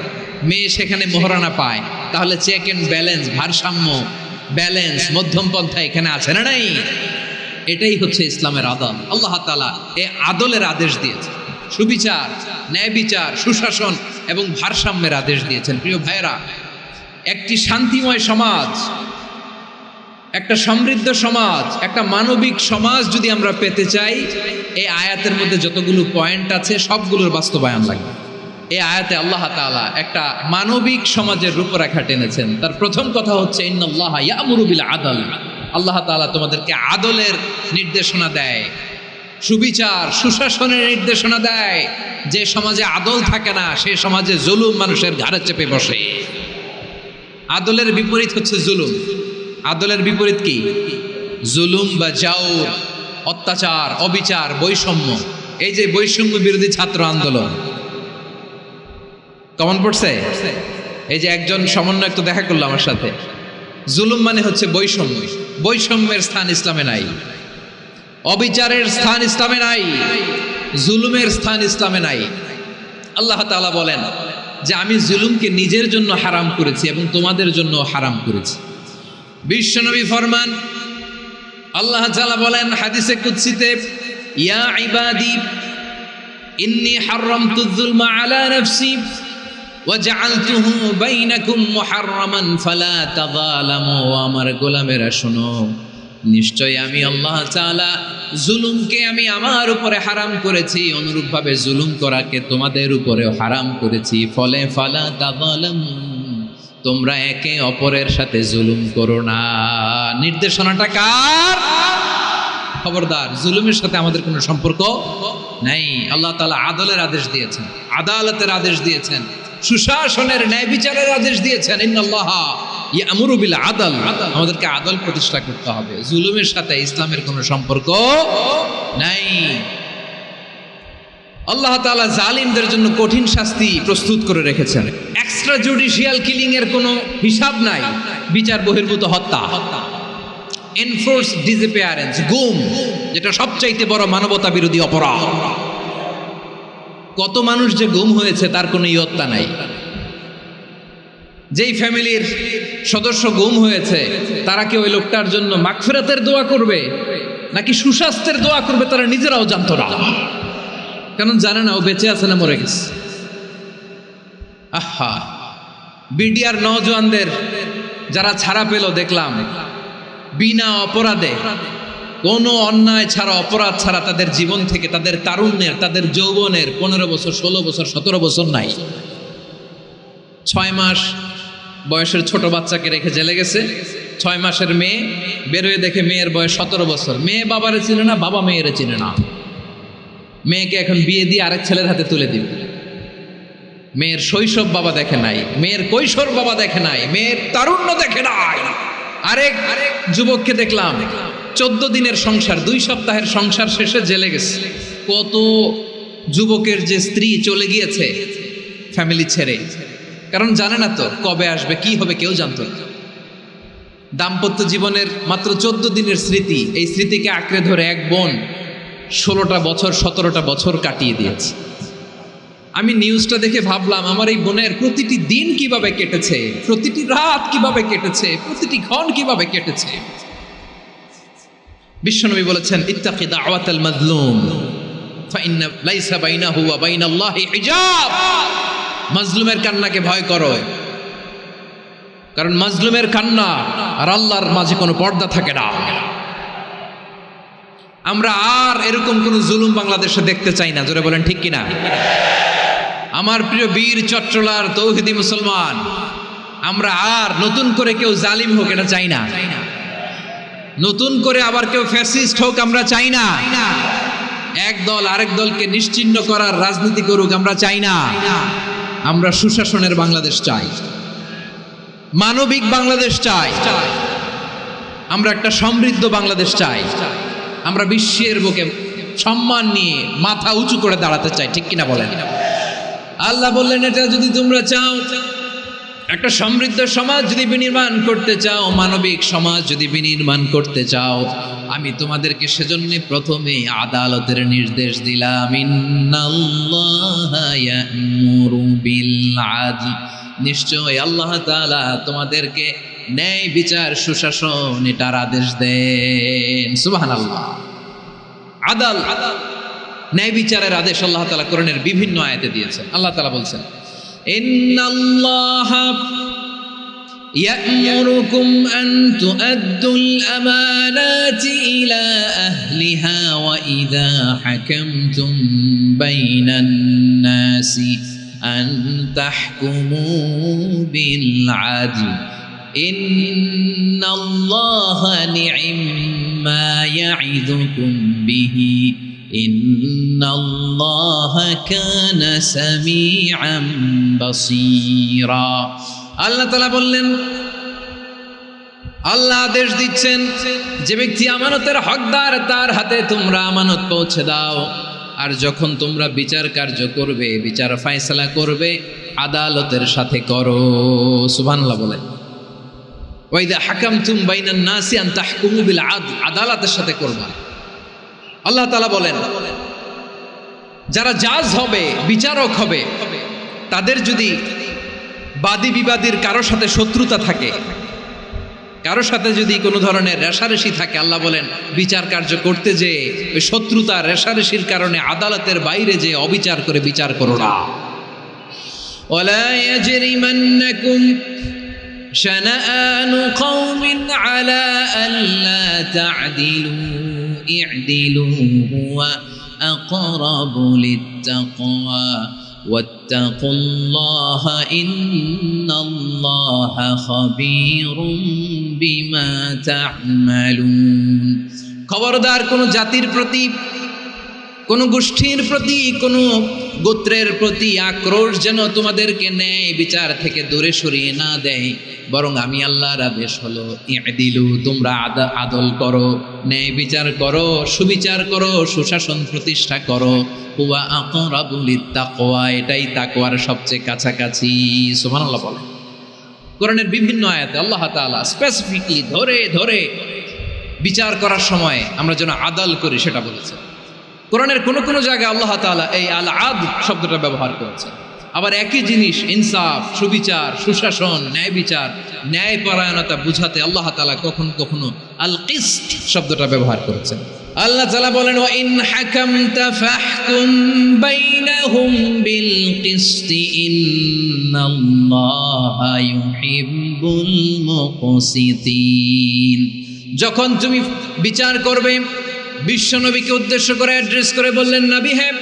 মেয়ে সেখানে মোহরানা পায়। তাহলে চেক এন্ড ব্যালেন্স, ভারসাম্য, ব্যালেন্স, মধ্যম পন্থা এখানে আছে না নাই? এটাই হচ্ছে ইসলামের আদল। আল্লাহ তাআলা এই আদলের আদেশ দিয়েছেন, সুবিচার, ন্যায় বিচার, সুশাসন এবং ভারসাম্যের আদেশ দিয়েছেন। প্রিয় ভাইয়েরা, একটি শান্তিময় সমাজ, একটা সমৃদ্ধ সমাজ, একটা মানবিক সমাজ যদি আমরা পেতে চাই, এই আয়াতের মধ্যে যতগুলো পয়েন্ট আছে সবগুলোর বাস্তবায়ন লাগবে। এই আয়াতে আল্লাহ তাআলা একটা মানবিক সমাজের রূপরেখা টেনেছেন। তার প্রথম কথা হচ্ছে ইন্নাল্লাহা ইয়ামুরু বিল আদল। আল্লাহ তাআলা তোমাদেরকে আদলের নির্দেশনা দেয়, সুবিচার, সুশাসনের নির্দেশনা দেয়। যে সমাজে আদল থাকে না, সেই সমাজে জুলুম মানুষের ঘাড়ে চেপে বসে। আদলের বিপরীত হচ্ছে জুলুম। আদলের বিপরীত কি? জুলুম বা জাওর, অত্যাচার, অবিচার, বৈষম্য। এই যে বৈষম্য বিরোধী ছাত্র আন্দোলন কমন পড়ছে? এই যে একজন সমন্বয়ক তো দেখা করলো আমার সাথে। জুলুম মানে হচ্ছে বৈষম্য। বৈষম্যের স্থান ইসলামে নাই, অবিচারের স্থান ইসলামে নাই, জুলুমের স্থান ইসলামে নাই। আল্লাহ তাআলা বলেন যে আমি জুলুমকে নিজের জন্য হারাম করেছি এবং তোমাদের জন্য হারাম করেছি। বিশ্বনবী ফরমান, আল্লাহ তাআলা বলেন হাদিসে কুদসিতে, ইয়া ইবাদি ইন্নী হারামতুয যুলমা আলা নাফসি ওয়াজআলতুহু বাইনাকুম মুহাররামান ফালা তাযালামু। আমার গোলামেরা শোনো, নিশ্চয় আমি আল্লাহ তাআলা জুলুমকে আমি আমার উপরে হারাম করেছি, অনুরূপভাবে জুলুম করাকে তোমাদের উপরেও হারাম করেছি। ফলে ফালা তাযালামু, তোমরা একে অপরের সাথে জুলুম করো না। নির্দেশনাটা কার? খবরদার, জুলুমের সাথে আমাদের কোনো সম্পর্ক নাই। আল্লাহ তাআলা আদলের আদেশ দিয়েছেন, আদালতের আদেশ দিয়েছেন, সুশাসনের ন্যায় বিচারের আদেশ দিয়েছেন। ইন্নাল্লাহা ইয়ামুরু বিল আদল, আমাদেরকে আদল প্রতিষ্ঠা করতে হবে। জুলুমের সাথে ইসলামের কোনো সম্পর্ক নাই। আল্লাহ তাআলা জালিমদের জন্য কঠিন শাস্তি প্রস্তুত করে রেখেছেন। এক্সট্রা জুডিশিয়াল কিলিং এর কোনো হিসাব নাই। বিচার বহির্ভূত হত্যা, এনফোর্স ডিসঅ্যাপিয়ারেন্স, গুম, যেটা সবচাইতে বড় মানবতা বিরোধী অপরাধ। কত মানুষ যে গুম হয়েছে তার কোনো ইয়ত্তা নাই। যেই ফ্যামিলির সদস্য গুম হয়েছে তারা কি ওই লোকটার জন্য মাগফিরাতের দোয়া করবে নাকি সুস্বাস্থ্যের দোয়া করবে তারা নিজেরাও জানতো না, কারণ জানে না ও বেঁচে আছে না মরে গেছে। আহা, বিডিআর নওজোয়ানদের যারা ছাড়া পেল দেখলাম, বিনা অপরাধে, কোনো অন্যায় ছাড়া, অপরাধ ছাড়া তাদের জীবন থেকে, তাদের তারুণ্যের, তাদের যৌবনের 15 বছর, 16 বছর, 17 বছর নাই। 6 মাস বয়সের ছোট বাচ্চাকে রেখে জেলে গেছে। 6 মাসের মেয়ে বেরোয় দেখে মেয়ের বয়স 17 বছর। মেয়ে বাবারে চিনে না, বাবা মেয়েরে চিনে না। মেয়েকে এখন বিয়ে দিয়ে আরেক ছেলের হাতে তুলে দিবে। মেয়ের শৈশব বাবা দেখে নাই, মেয়ের কৈশোর বাবা দেখে নাই, মেয়ের তারুণ্য দেখে নাই। আরেক যুবককে দেখলাম 14 দিনের সংসার, 2 সপ্তাহের সংসার শেষে জেলে গেছে। কত যুবকের যে স্ত্রী চলে গিয়েছে ফ্যামিলি ছেড়ে, কারণ জানে না তো কবে আসবে, কি হবে, কেউ জানতো না। দাম্পত্য জীবনের মাত্র 14 দিনের স্মৃতি, এই স্মৃতিকে আঁকড়ে ধরে এক বোন 16টা বছর, 17টা বছর কাটিয়ে দিয়েছে। আমি নিউজটা দেখে ভাবলাম, আমার এই বোনের প্রতিটি দিন কিভাবে কেটেছে, প্রতিটি রাত কিভাবে কেটেছে, প্রতিটি ক্ষণ কিভাবে কেটেছে। বিশ্বনবী বলেছেন, ইত্তাকি দাওয়াতাল মাজলুম ফাইন্না লাইসা বাইনাহু ওয়া বাইনাল্লাহি হিজাব। মাজলুমের কান্নাকে ভয় করো, কারণ মাজলুমের কান্না আর আল্লাহর মাঝে কোনো পর্দা থাকে না। আমরা আর এরকম কোন জুলুম বাংলাদেশে দেখতে চাই না। জোরে বলেন ঠিক কিনা? আমার প্রিয় বীর চট্টলার তৌহিদি মুসলমান, আমরা আর নতুন করে কেউ জালিম হোক এটা চাই না। নতুন করে আবার কেউ ফ্যাসিস্ট হোক আমরা চাই না। এক দল আরেক দলকে নিশ্চিহ্ন করার রাজনীতি করুক আমরা চাই না। আমরা সুশাসনের বাংলাদেশ চাই, মানবিক বাংলাদেশ চাই, আমরা একটা সমৃদ্ধ বাংলাদেশ চাই। আমরা বিশ্বের বুকে সম্মান নিয়ে মাথা উঁচু করে দাঁড়াতে চাই, ঠিক কিনা বলেন? আল্লাহ বললেন, এটা যদি তোমরা চাও, একটা সমৃদ্ধ সমাজ যদি বিনির্মাণ করতে চাও, মানবিক সমাজ যদি বিনির্মাণ করতে চাও, আমি তোমাদেরকে সেজন্য প্রথমে আদালতের নির্দেশ দিলাম। ইন্নাল্লাহা ইয়া'মুরু বিল আদল, নিশ্চয় আল্লাহ তাআলা তোমাদেরকে ন্যায় বিচার, সুশাসন এটার আদেশ দেন। সুবহানাল্লাহ। আদাল, ন্যায় বিচারের আদেশ আল্লাহ তাআলা কোরআনের বিভিন্ন আয়াতে দিয়েছেন। আল্লাহ তাআলা বলছেন, ইন্নাল্লাহা ইয়া'মুরুকুম আন তুআদ্দুল আমানাতি ইলা আহলিহা ওয়া ইযা হাকামতুম বাইনান নাসি আন তাহকুমু বিল আদল ইন্নাল্লাহা নি'ম্মা ইয়া'iদুকুম বিহি ইন্নাল্লাহা কানা সামিআন বাসীরা। আল্লাহ তাআলা বললেন, আল্লাহ আদেশ দিচ্ছেন, যে ব্যক্তি আমানতের হকদার তার হাতে তোমরা আমানত পৌঁছে দাও। আর যখন তোমরা বিচার কার্য করবে, বিচার ফয়সালা করবে, আদালতের সাথে করো। সুবহানাল্লাহ বলেন। ওয়া ইযা হাকামতুম বাইনান নাসি আন তাহকুমু বিল আদল, আদালতের সাথে করবা। আল্লাহ তাআলা বলেন, যারা জাজ হবে, বিচারক হবে, তাদের যদি বাদী বিবাদীর কারো সাথে শত্রুতা থাকে, কারো সাথে যদি কোনো ধরনের রেষারেষি থাকে, আল্লাহ বলেন বিচার কার্য করতে যে ওই শত্রুতা রেষারেষির কারণে আদালতের বাইরে যে অবিচার করে বিচার করো না। ওয়ালা ইয়াজরিমান্নাকুম শানাআনু কওমিন আলা আল্লা তা'দিলু i'দিলু হুয়া আকরাবু লিত্তাকওয়া ওয়াত্তাকুল্লাহা ইন্নাল্লাহা খাবীরুম বিমা তা'মালুন। খবরদার কোন জাতির প্রতি, কোন গোষ্ঠীর প্রতি, কোন গোত্রের প্রতি আক্রোশ যেন তোমাদেরকে ন্যায় বিচার থেকে দূরে সরিয়ে না দেয়, বরং আমি আল্লাহর আদেশ হলো ই'দিলু, তোমরা আদল করো, ন্যায় বিচার করো, সুবিচার করো, সুশাসন প্রতিষ্ঠা করো। হুয়া আকরাবু লিত্তাকওয়া, এটাই তাকওয়ার সবচেয়ে কাছাকাছি। সুবহানাল্লাহ বলেন। কোরআনের বিভিন্ন আয়াতে আল্লাহ তাআলা স্পেসিফিকলি ধরে ধরে বিচার করার সময় আমরা যেন আদল করি সেটা বলেছেন। কোরআনের কোন কোন জায়গায় আল্লাহ তাআলা এই আল আদল শব্দটা ব্যবহার করেছেন। আবার একই জিনিস ইনসাফ, সুবিচার, সুশাসন, ন্যায় বিচার, ন্যায় পরায়ণতা বুঝাতে আল্লাহ তাআলা কখনো কখনো আল কিসত শব্দটা ব্যবহার করেছেন। আল্লাহ তাআলা বলেন ওয়া ইন হাকামতা ফাহকুম বাইনাহুম বিল কিসতি ইন্নাল্লাহা ইউহিব্বুল মুকসিতিন। যখন তুমি বিচার করবে, বিশ্বনবীকে উদ্দেশ্য করে অ্যাড্রেস করে বললেন, নবী হ্যাঁ,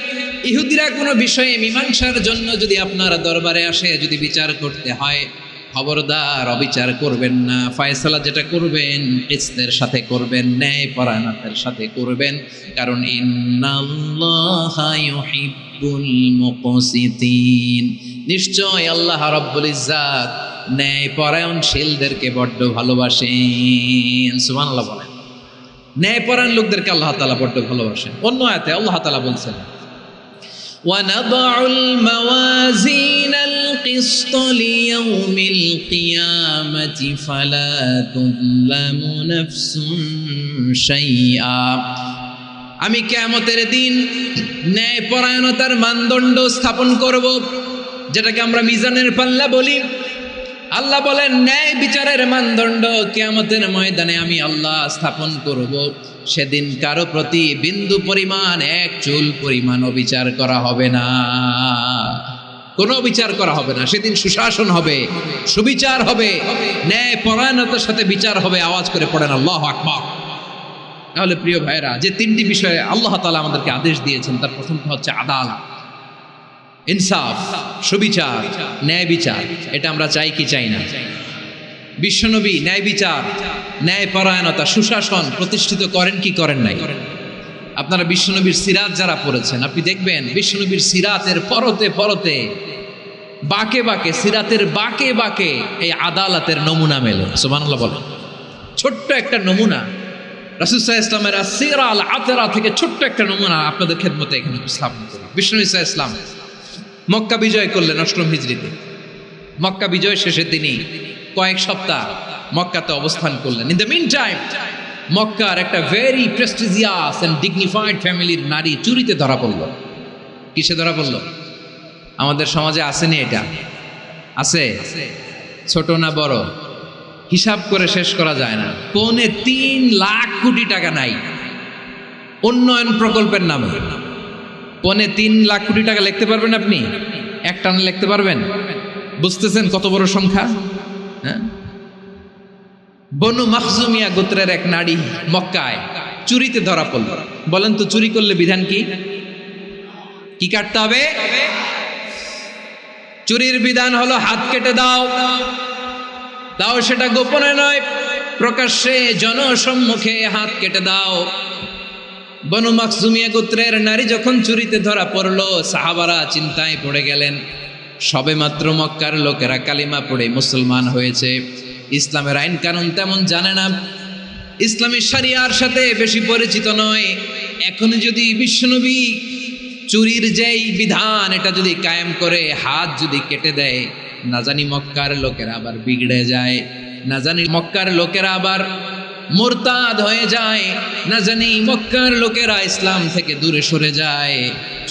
ইহুদিরা কোনো বিষয়ে মীমাংসার জন্য যদি আপনার দরবারে আসে, যদি বিচার করতে হয়, খবরদার অবিচার করবেন না। ফয়সালা যেটা করবেন কিসতের সাথে করবেন, ন্যায় পরায়ণতার সাথে করবেন, কারণ ইন্নাল্লাহা ইউহিব্বুল মুকসিতিন, নিশ্চয় আল্লাহ রাব্বুল ইজ্জাত ন্যায় পরায়ণশীলদেরকে বড্ড ভালোবাসেন। সুবহানাল্লাহ বলেন। ন্যায়পরায়ণ লোকদেরকে আল্লাহ তাআলা বড্ড ভালোবাসেন। অন্য আয়াতে আল্লাহ তাআলা বলছেন وَنَضَعُ الْمَوَازِينَ الْقِسْطَ لِيَوْمِ الْقِيَامَةِ فَلَا تُظْلَمُ نَفْسٌ شَيْئًا। আমি কিয়ামতের দিন ন্যায়পরায়ণতার মানদণ্ড স্থাপন করব, যেটাকে আমরা মিজানের পাল্লা বলি। আল্লাহ বলেন ন্যায় বিচারের মানদণ্ড কিয়ামতের ময়দানে আমি আল্লাহ স্থাপন করব। সেদিন কারো প্রতি বিন্দু পরিমাণ, এক চুল পরিমাণ বিচার করা হবে না, কোনো বিচার করা হবে না। সেদিন সুশাসন হবে, সুবিচার হবে, ন্যায় পরায়ণতার সাথে বিচার হবে। আওয়াজ করে পড়েন আল্লাহু আকবার। তাহলে প্রিয় ভাইরা, যে তিনটি বিষয়ে আল্লাহ তাআলা আমাদেরকে আদেশ দিয়েছেন, তার প্রথমটা হচ্ছে আদালত, ইনসাফ, সুবিচার, ন্যায় বিচার। এটা আমরা চাই কি চাই না? বিশ্বনবী ন্যায় বিচার, ন্যায় পরায়ণতা, সুশাসন প্রতিষ্ঠিত করেন কি করেন নাই? আপনারা বিশ্বনবীর সিরাত যারা পড়েছেন, আপনি দেখবেন বিশ্বনবীর সিরাতের পরতে পরতে, বাঁকে বাঁকে, সিরাতের বাঁকে বাঁকে এই আদালতের নমুনা মেলে। সুবহানাল্লাহ বলেন। ছোট্ট একটা নমুনা রাসূল সাল্লাল্লাহু আলাইহি ওয়াসাল্লামের আসসিরা আল আতরা থেকে ছোট্ট একটা নমুনা আপনাদের খেদমতে এখানে উপস্থাপন করি। বিশ্বনবী সাল্লাল্লাহু আলাইহি ওয়াসাল্লাম মক্কা বিজয় করলেন ৮ম হিজরিতে। মক্কা বিজয় শেষে তিনি কয়েক সপ্তাহ মক্কাতে অবস্থান করলেন। ইন দ্য মিন টাইম মক্কার একটা ভেরি প্রেস্টিজিয়াস এন্ড ডিগনিফাইড ফ্যামিলির নারী চুরিতে ধরা পড়ল। কিসে ধরা পড়ল? আমাদের সমাজে আসেনি এটা? আছে? ছোট না বড় হিসাব করে শেষ করা যায় না। ৩.৫ লাখ কোটি টাকা নাই উন্নয়ন প্রকল্পের নামে। ৩.৫ লাখ কোটি টাকা লিখতে পারবেন আপনি? একটানা লিখতে পারবেন? বুঝতেছেন কত বড় সংখ্যা? হ্যাঁ, বনু মাখজুমিয়া গোত্রের এক নারী মক্কায় চুরিতে ধরা পড়ল। বলেন তো চুরি করলে বিধান কি? কি কাটতে হবে? চুরির বিধান হলো হাত কেটে দাও। তাও সেটা গোপনে নয়, প্রকাশ্যে জনসম্মুখে হাত কেটে দাও। বনু মাখজুমিয়া গোত্রের নারী যখন চুরিতে ধরা পড়লো, সাহাবারা চিন্তায় পড়ে গেলেন। সবেমাত্র মক্কার লোকেরা কালিমা পড়ে মুসলমান হয়েছে, ইসলামের আইন কানুন তেমন জানে না, ইসলামী শরিয়ার সাথে বেশি পরিচিত নয়। এখন যদি বিশ্বনবী চুরির যেই বিধান এটা যদি কায়েম করে হাত যদি কেটে দেয়, না জানি মক্কার লোকেরা আবার বিগড়ে যায়, না জানি মক্কার লোকেরা আবার মুরতাদ হয়ে যায়, না জানি মক্কার লোকেরা ইসলাম থেকে দূরে সরে যায়।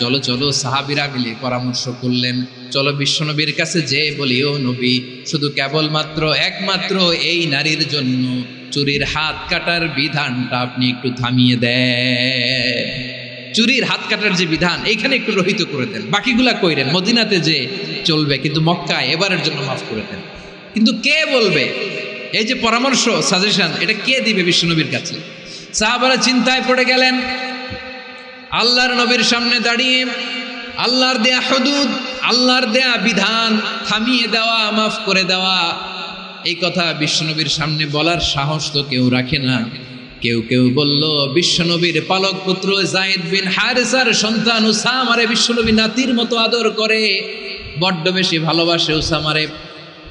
চলো চলো সাহাবীরা মিলে পরামর্শ করলেন, চলো বিশ্বনবীর কাছে যে বলি, ও নবী, শুধু কেবলমাত্র একমাত্র এই নারীর জন্য চুরির হাত কাটার বিধানটা আপনি একটু থামিয়ে দেন। চুরির হাত কাটার যে বিধান এইখানে একটু রহিত করে দেন, বাকিগুলা কইরেন মদিনাতে যে চলবে, কিন্তু মক্কায় এবারের জন্য মাফ করে দেন। কিন্তু কে বলবে? এই যে পরামর্শ, সাজেশন, এটা কে দিবে বিশ্বনবীর কাছে? সাহাবারা চিন্তায় পড়ে গেলেন। আল্লাহর নবীর সামনে দাঁড়িয়ে আল্লাহর দেয়া হুদুদ, আল্লাহর দেয়া বিধান থামিয়ে দেওয়া, মাফ করে দেওয়া, এই কথা বিশ্বনবীর সামনে বলার সাহস তো কেউ রাখে না। কেউ কেউ বলল, বিশ্বনবীর পালক পুত্র যায়েদ বিন হারেসার সন্তান উসামারে বিশ্বনবী নাতির মতো আদর করে, বড্ড বেশি ভালোবাসে উসামারে।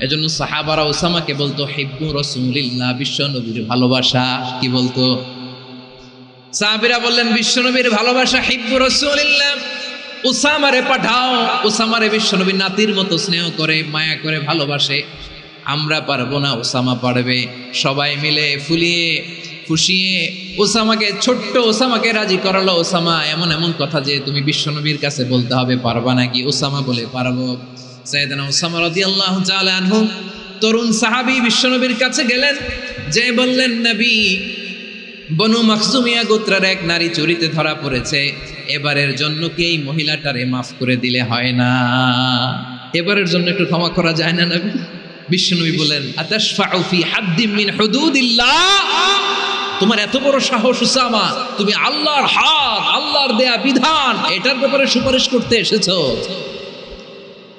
এজন্য সাহাবারা উসামাকে বলতো হিব্বু রাসূলিল্লাহ, বিশ্বনবীর ভালোবাসা। কি বলতো? সাহাবীরা বললেন, বিশ্বনবীর ভালোবাসা হিব্বু রাসূলিল্লাহ, উসামারে পাঠাও। উসামারে বিশ্বনবীর নাতির মতো স্নেহ করে, মায়া করে, ভালোবাসে। আমরা পারবো না, উসামা পারবে। সবাই মিলে ফুলিয়ে ফুসিয়ে ওসামাকে, ছোট্ট ওসামাকে রাজি করালো। ওসামা এমন এমন কথা যে তুমি বিশ্বনবীর কাছে বলতে হবে, পারবা নাকি? ওসামা বলে, পারবো। সাইয়েদনা ওসামা রাদিয়াল্লাহু তাআলা আনহু তরুণ সাহাবী বিশ্বনবীর কাছে গেলেন, যে বললেন, নবী, বনু মাখজুমিয়া গোত্রের এক নারী চুরিতে ধরা পড়েছে, এবারের জন্য কি এই মহিলাটারে মাফ করে দিলে হয় না? এবারের জন্য একটু ক্ষমা করা যায় না নবী? বিশ্বনবী বলেন, আতাশফাউ ফি হাদ্দিম মিন হুদুদিল্লাহ, তোমার এত বড় সাহস উসামা, তুমি আল্লাহর হাত, আল্লাহর দেয়া বিধান, এটার ব্যাপারে সুপারিশ করতে এসেছো?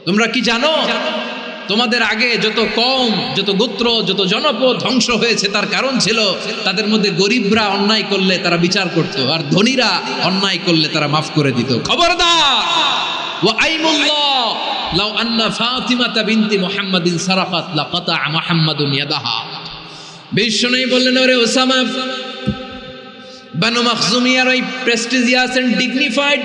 তোমরা কি জানো তোমাদের আগে যত কম, যত গোত্র, যত জনপদ ধ্বংস হয়েছে তার কারণ ছিল তাদের মধ্যে গরিবরা অন্যায় করলে তারা বিচার করত, আর ধনীরা অন্যায় করলে তারা মাফ করে দিত। খবরদার! ওয়া আইমুল্লাহ লাউ আন্না ফাতিমাতা বিনতি মুহাম্মাদিন সারাকাত লাকাতা মুহাম্মাদুন ইয়াদাহা। বিশ্বনবী বললেন, ওরে ওসামা, বানু মাখজুমিয়ার ওই প্রেস্টিজিয়াস এন্ড ডিগনিফাইড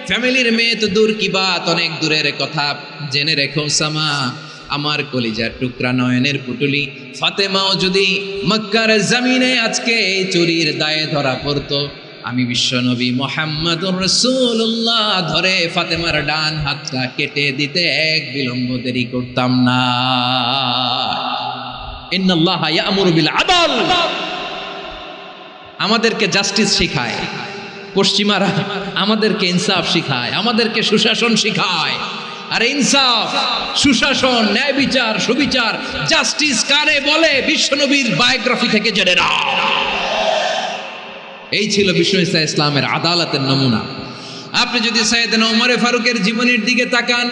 ফ্যামিলির মেয়ে তো দূর কি বাত, অনেক দূরের কথা। জেনে রেখো ওসামা, আমার কলিজার টুকরা, নয়নের পুটুলি ফাতেমাও যদি মক্কার জমিনে আজকে এই চুরির দায়ে ধরা পড়তো, আমি বিশ্বনবী মুহাম্মাদুর রাসূলুল্লাহ ধরে ফাতেমার ডান হাতটা কেটে দিতে এক বিলম্ব দেরি করতাম না। ইন্নাল্লাহা ইয়া'মুরু বিল আদল, আমাদেরকে জাস্টিস শিখায় পশ্চিমারা, আমাদেরকে ইনসাফ শিখায়, আমাদেরকে সুশাসন শিখায়। আর ইনসাফ, সুশাসন, ন্যায় বিচার, সুবিচার, জাস্টিস কারে বলে বিশ্বনবীর বায়োগ্রাফি থেকে জেনে নাও। এই ছিল বিষ্ণু ইসলামের আদালতের নমুনা। আপনি যদি সাইয়েদনা ওমর ফারুকের জীবনের দিকে তাকান,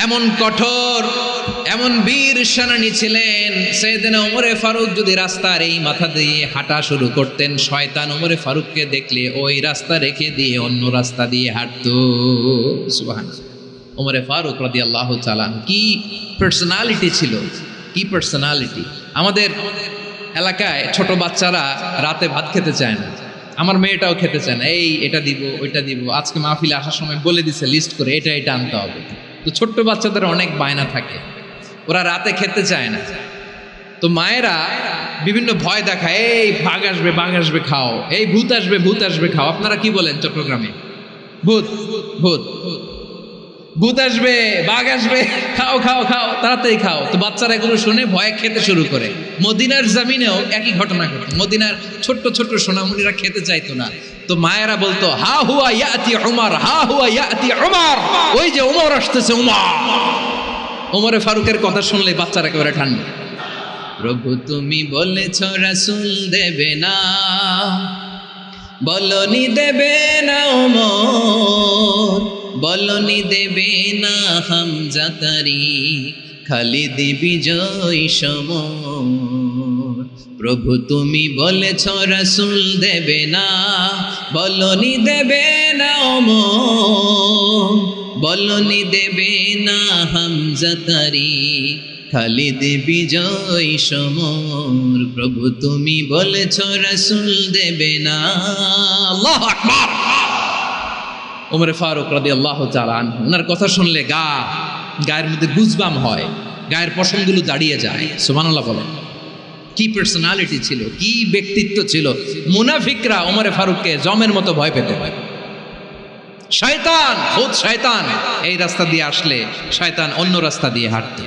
এমন কঠোর, এমন বীর সেনানী ছিলেন। সাইয়েদনা ওমর ফারুক যদি রাস্তার এই মাথা দিয়ে হাঁটা শুরু করতেন, শয়তান ওমর ফারুককে দেখলে ওই রাস্তা রেখে দিয়ে অন্য রাস্তা দিয়ে হাঁটতো। সুবহানাল্লাহ। ওমর ফারুক রাদিয়াল্লাহু তাআলা কি পার্সোনালিটি ছিল, কি পার্সোনালিটি! আমাদের এলাকায় ছোট বাচ্চারা রাতে ভাত খেতে চায় না, আমার মেয়েটাও খেতে চায় না। এই এটা দিব, ওইটা দিব, আজকে মাহফিলে আসার সময় বলে দিছে লিস্ট করে এটা এটা আনতে হবে। তো ছোট্ট বাচ্চাদের অনেক বায়না থাকে, ওরা রাতে খেতে চায় না। তো মায়েরা বিভিন্ন ভয় দেখায়, এই বাঘ আসবে, বাঘ আসবে খাও, এই ভূত আসবে, ভূত আসবে খাও। আপনারা কি বলেন চট্টগ্রামে? ভূত, ভূত, ভূত আসবে, বাঘ আসবে, খাও খাও খাও, তাড়াতাড়ি খাও। তো বাচ্চারা এগুলো শুনে ভয়ে খেতে শুরু করে। মদিনার জমিনেও একই ঘটনা ঘটতো। মদিনার ছোট্ট ছোট্ট সোনামণিরা খেতে চাইতো না। তো মায়েরা বলতো, হা হুয়া ইয়াতি উমর, হা হুয়া ইয়াতি উমর, ওই যে উমর আসতেছে, উমর। ওমরে ফারুকের কথা শুনলে বাচ্চারা একেবারে ঠান্ডা। প্রভু তুমি বলেছ রাসূল দেবে না, বলনি দেবে না ওমর, বলনি দেবে না হামজা তারিক, খালিদ বিজয় সমর। প্রভু তুমি বলেছ রাসূল দেবে না, বলনি দেবে না ওমর, বলনি দেবে না হামজা তারিক, খালিদ বিজয় সমর। প্রভু তুমি বলেছ রাসূল দেবে না। আল্লাহু আকবার। ওমর ফারুক রাদিয়াল্লাহু তাআলা আনহু, ওনার কথা শুনলে গায়ের মধ্যে গুজবাম হয়, গায়ের পশমগুলো দাঁড়িয়ে যায়। সুবহানাল্লাহ বলেন। কি পার্সোনালিটি ছিল, কি ব্যক্তিত্ব ছিল! মুনাফিকরা ওমর ফারুককে জমের মতো ভয় পেতে। শয়তান, খোদ শয়তান এই রাস্তা দিয়ে আসলে শয়তান অন্য রাস্তা দিয়ে হাঁটতে।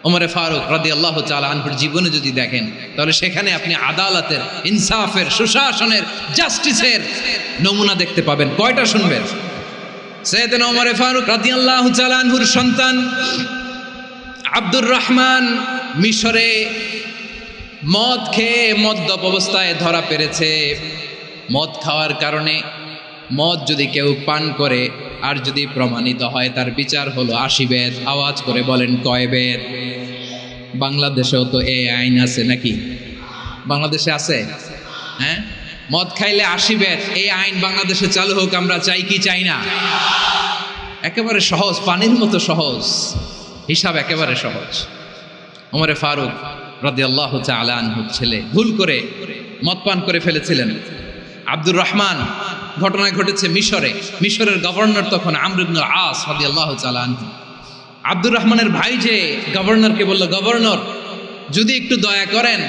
ওমরে ফারুক রাদিয়াল্লাহু তাআলা আনহুর জীবনে যদি দেখেন, তাহলে সেখানে আপনি আদালতের, ইনসাফের, সুশাসনের, জাস্টিসের নমুনা দেখতে পাবেন। কয়টা শুনবেন? সাইয়েদনা ওমরে ফারুক রাদিয়াল্লাহু তাআলা আনহুর সন্তান আব্দুর রহমান মিশরে মদ খেয়ে মদ্যপ অবস্থায় ধরা পড়েছে। মদ খাওয়ার কারণে, মদ যদি কেউ পান করে আর যদি প্রমাণিত হয়, তার বিচার হলো 80 বেত। আওয়াজ করে বলেন কয় বেত? বাংলাদেশেও তো এই আইন আছে নাকি? বাংলাদেশে আছে? হ্যাঁ, মদ খাইলে 80 বেত, এই আইন বাংলাদেশে চালু হোক, আমরা চাই কি চাই না? একেবারে সহজ, পানির মতো সহজ হিসাব, একেবারে সহজ। ওমরে ফারুক রাদিয়াল্লাহু তাআলা আনহুর ছেলে ভুল করে মদ পান করে ফেলেছিলেন। আব্দুর রহমান, ঘটনা ঘটেছে মিশরে। মিশরের গভর্নর তখন আমর ইবনুল আস রাদিয়াল্লাহু তাআলা আনহু। আব্দুর রহমানের ভাই যে গভর্নরকে বলল, গভর্নর যদি একটু দয়া করেন,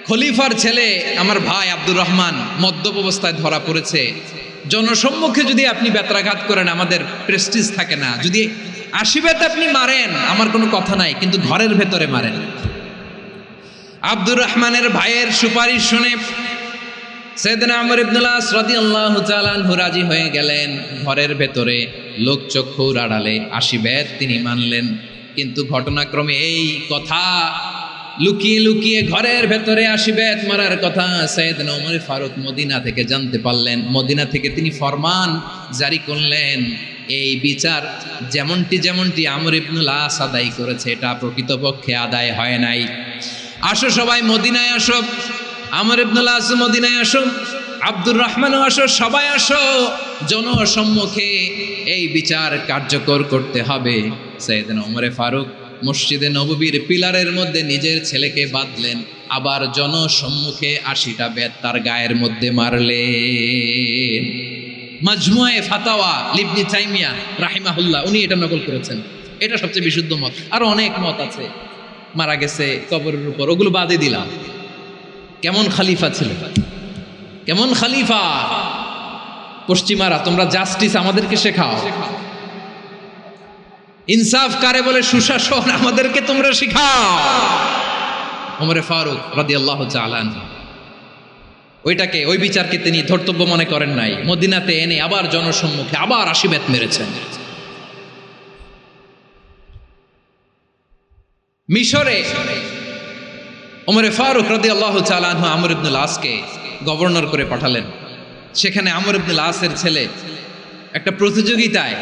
খলিফার ছেলে আমার ভাই আব্দুর রহমান মদ্যপ অবস্থায় ধরা পড়েছে, জনসম্মুখে যদি আপনি বেত্রাঘাত করেন আমাদের প্রেস্টিজ থাকে না, যদি 80 বেত আপনি মারেন আমার কোনো কথা নাই, কিন্তু ঘরের ভেতরে মারেন। আব্দুর রহমানের ভাইয়ের সুপারিশ শুনে সাইয়েদনা আমর ইবনুল আস রাদিয়াল্লাহু তাআলা আনহু রাজি হয়ে গেলেন। ঘরের ভেতরে লোকচক্ষুর আড়ালে 80 বেত তিনি মানলেন। কিন্তু ঘটনাক্রমে এই কথা লুকিয়ে লুকিয়ে ঘরের ভেতরে 80 বেত মারার কথা সাইয়েদনা ওমর ফারুক মদিনা থেকে জানতে পারলেন। মদিনা থেকে তিনি ফরমান জারি করলেন, এই বিচার যেমনটি আমর ইবনুল আস আদায় করেছে, এটা প্রকৃতপক্ষে আদায় হয় নাই। আসো সবাই মদিনায় আসো, আমর ইবনুল আস মদিনায় আসো, আব্দুর রহমানও আসো, সবাই আসো, জনসম্মুখে এই বিচার কার্যকর করতে হবে। সাইয়েদনা ওমরে ফারুক মসজিদে নববীর পিলারের মধ্যে নিজের ছেলেকে বাঁধলেন, আবার জনসম্মুখে 80টা বেত তার গায়ের মধ্যে মারলেন। মাজমুয়ে ফাতাওয়া ইবনে তাইমিয়া রাহিমাহুল্লাহ উনি এটা নকল করেছেন। এটা সবচেয়ে বিশুদ্ধ মত। আরো অনেক মত আছে, মারা গেছে কবরের উপর, ওগুলো বাদে দিলাম। কেমন খলিফা ছিল, কেমন খলিফা! পশ্চিমারা তোমরা জাস্টিস আমাদেরকে শেখাও, ইনসাফ কারে বলে, সুশাসন আমাদেরকে তোমরা শেখাও। ওমরে ফারুক রাদিয়াল্লাহু তাআলা আনহু ওইটাকে, ওই বিচারকে তিনি ধর্তব্য মনে করেন নাই। মদিনাতে এনে আবার জনসম্মুখে আবার 80 বেত মেরেছেন। মিশরে ওমরে ফারুক রাদিয়াল্লাহু তাআলা আনহু আমর ইবনুল আসকে গভর্নর করে পাঠালেন। সেখানে আমর ইবনুল আসের ছেলে একটা প্রতিযোগিতায়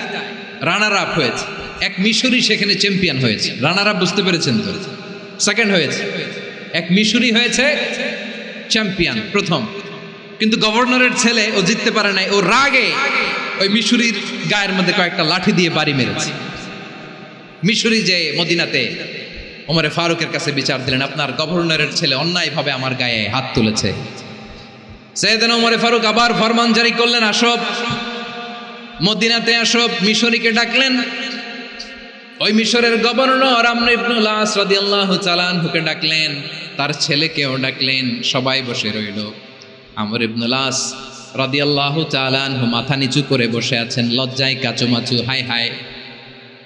রানার আপ হয়েছে। এক মিশরি সেখানে চ্যাম্পিয়ন হয়েছে। রানার আপ বুঝতে পেরেছেন তো? সেকেন্ড হয়েছে। এক মিশরি হয়েছে চ্যাম্পিয়ন, প্রথম। কিন্তু গভর্নরের ছেলে ও জিততে পারে নাই। ও রাগে ওই মিশরির গায়ের মধ্যে কয়েকটা লাঠি দিয়ে বাড়ি মেরেছে। মিশরি যে মদিনাতে ওমরে ফারুকের কাছে বিচার দিলেন, আপনার গভর্নরের ছেলে অন্যায়ভাবে আমার গায়ে হাত তুলেছে। সাইয়েদনা ওমরে ফারুক আবার ফরমান জারি করলেন, আসব মদিনাতে আসব। মিশরীকে ডাকলেন। ওই মিশরের গভর্নর আমর ইবনুল আস রাদিয়াল্লাহু তাআলা আনহুকে ডাকলেন, তার ছেলেকেও ডাকলেন। সবাই বসে রইল। আমর ইবনুল আস রাদিয়াল্লাহু তাআলা আনহু মাথা নিচু করে বসে আছেন, লজ্জায় কাচুমাচু। হায় হায়,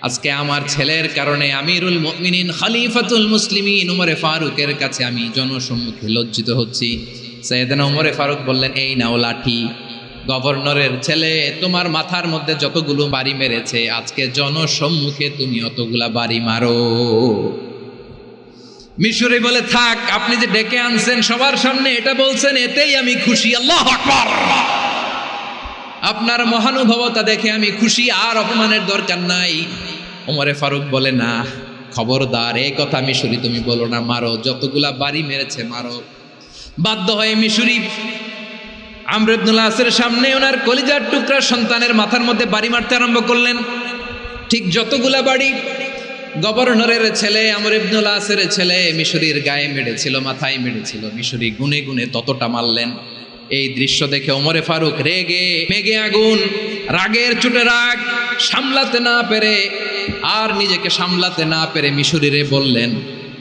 আজকে আমার ছেলের কারণে আমিরুল মুমিনিন খলিফাতুল মুসলিমিন ওমরে ফারুকের কাছে আমি জনসম্মুখে লজ্জিত হচ্ছি। সাইয়েদনা ওমরে ফারুক বললেন, এই নাও লাঠি, গভর্নরের ছেলে তোমার মাথার মধ্যে যতগুলো বাড়ি মেরেছে, আজকে জনসম্মুখে তুমি অতগুলা বাড়ি মারো। মিশরি বলে, থাক, আপনি যে ডেকে আনছেন সবার সামনে এটা বলছেন, এতেই আমি খুশি। আল্লাহু আকবার! আপনার মহানুভবতা দেখে আমি খুশি, আর অপমানের দরকার নাই। ওমরে ফারুক বলে, না, খবরদার, এই কথা মিশরি তুমি বলো না, মারো, যতগুলা বাড়ি মেরেছে মারো। বাধ্য হয়ে মিশরি আমর ইবনুল আসের সামনে ওনার কলিজার টুকরা সন্তানের মাথার মধ্যে বাড়ি মারতে আরম্ভ করলেন। ঠিক যতগুলা বাড়ি গভর্নরের ছেলে আমর ইবনুল আসের ছেলে মিশরির গায়ে মেরেছিল, মাথায় মেরেছিল, মিশরি গুনে গুনে ততটা মারলেন। এই দৃশ্য দেখে ওমরে ফারুক রেগে মেগে আগুন, রাগের চোটে রাগ সামলাতে না পেরে, আর নিজেকে সামলাতে না পেরে মিশরিরে বললেন,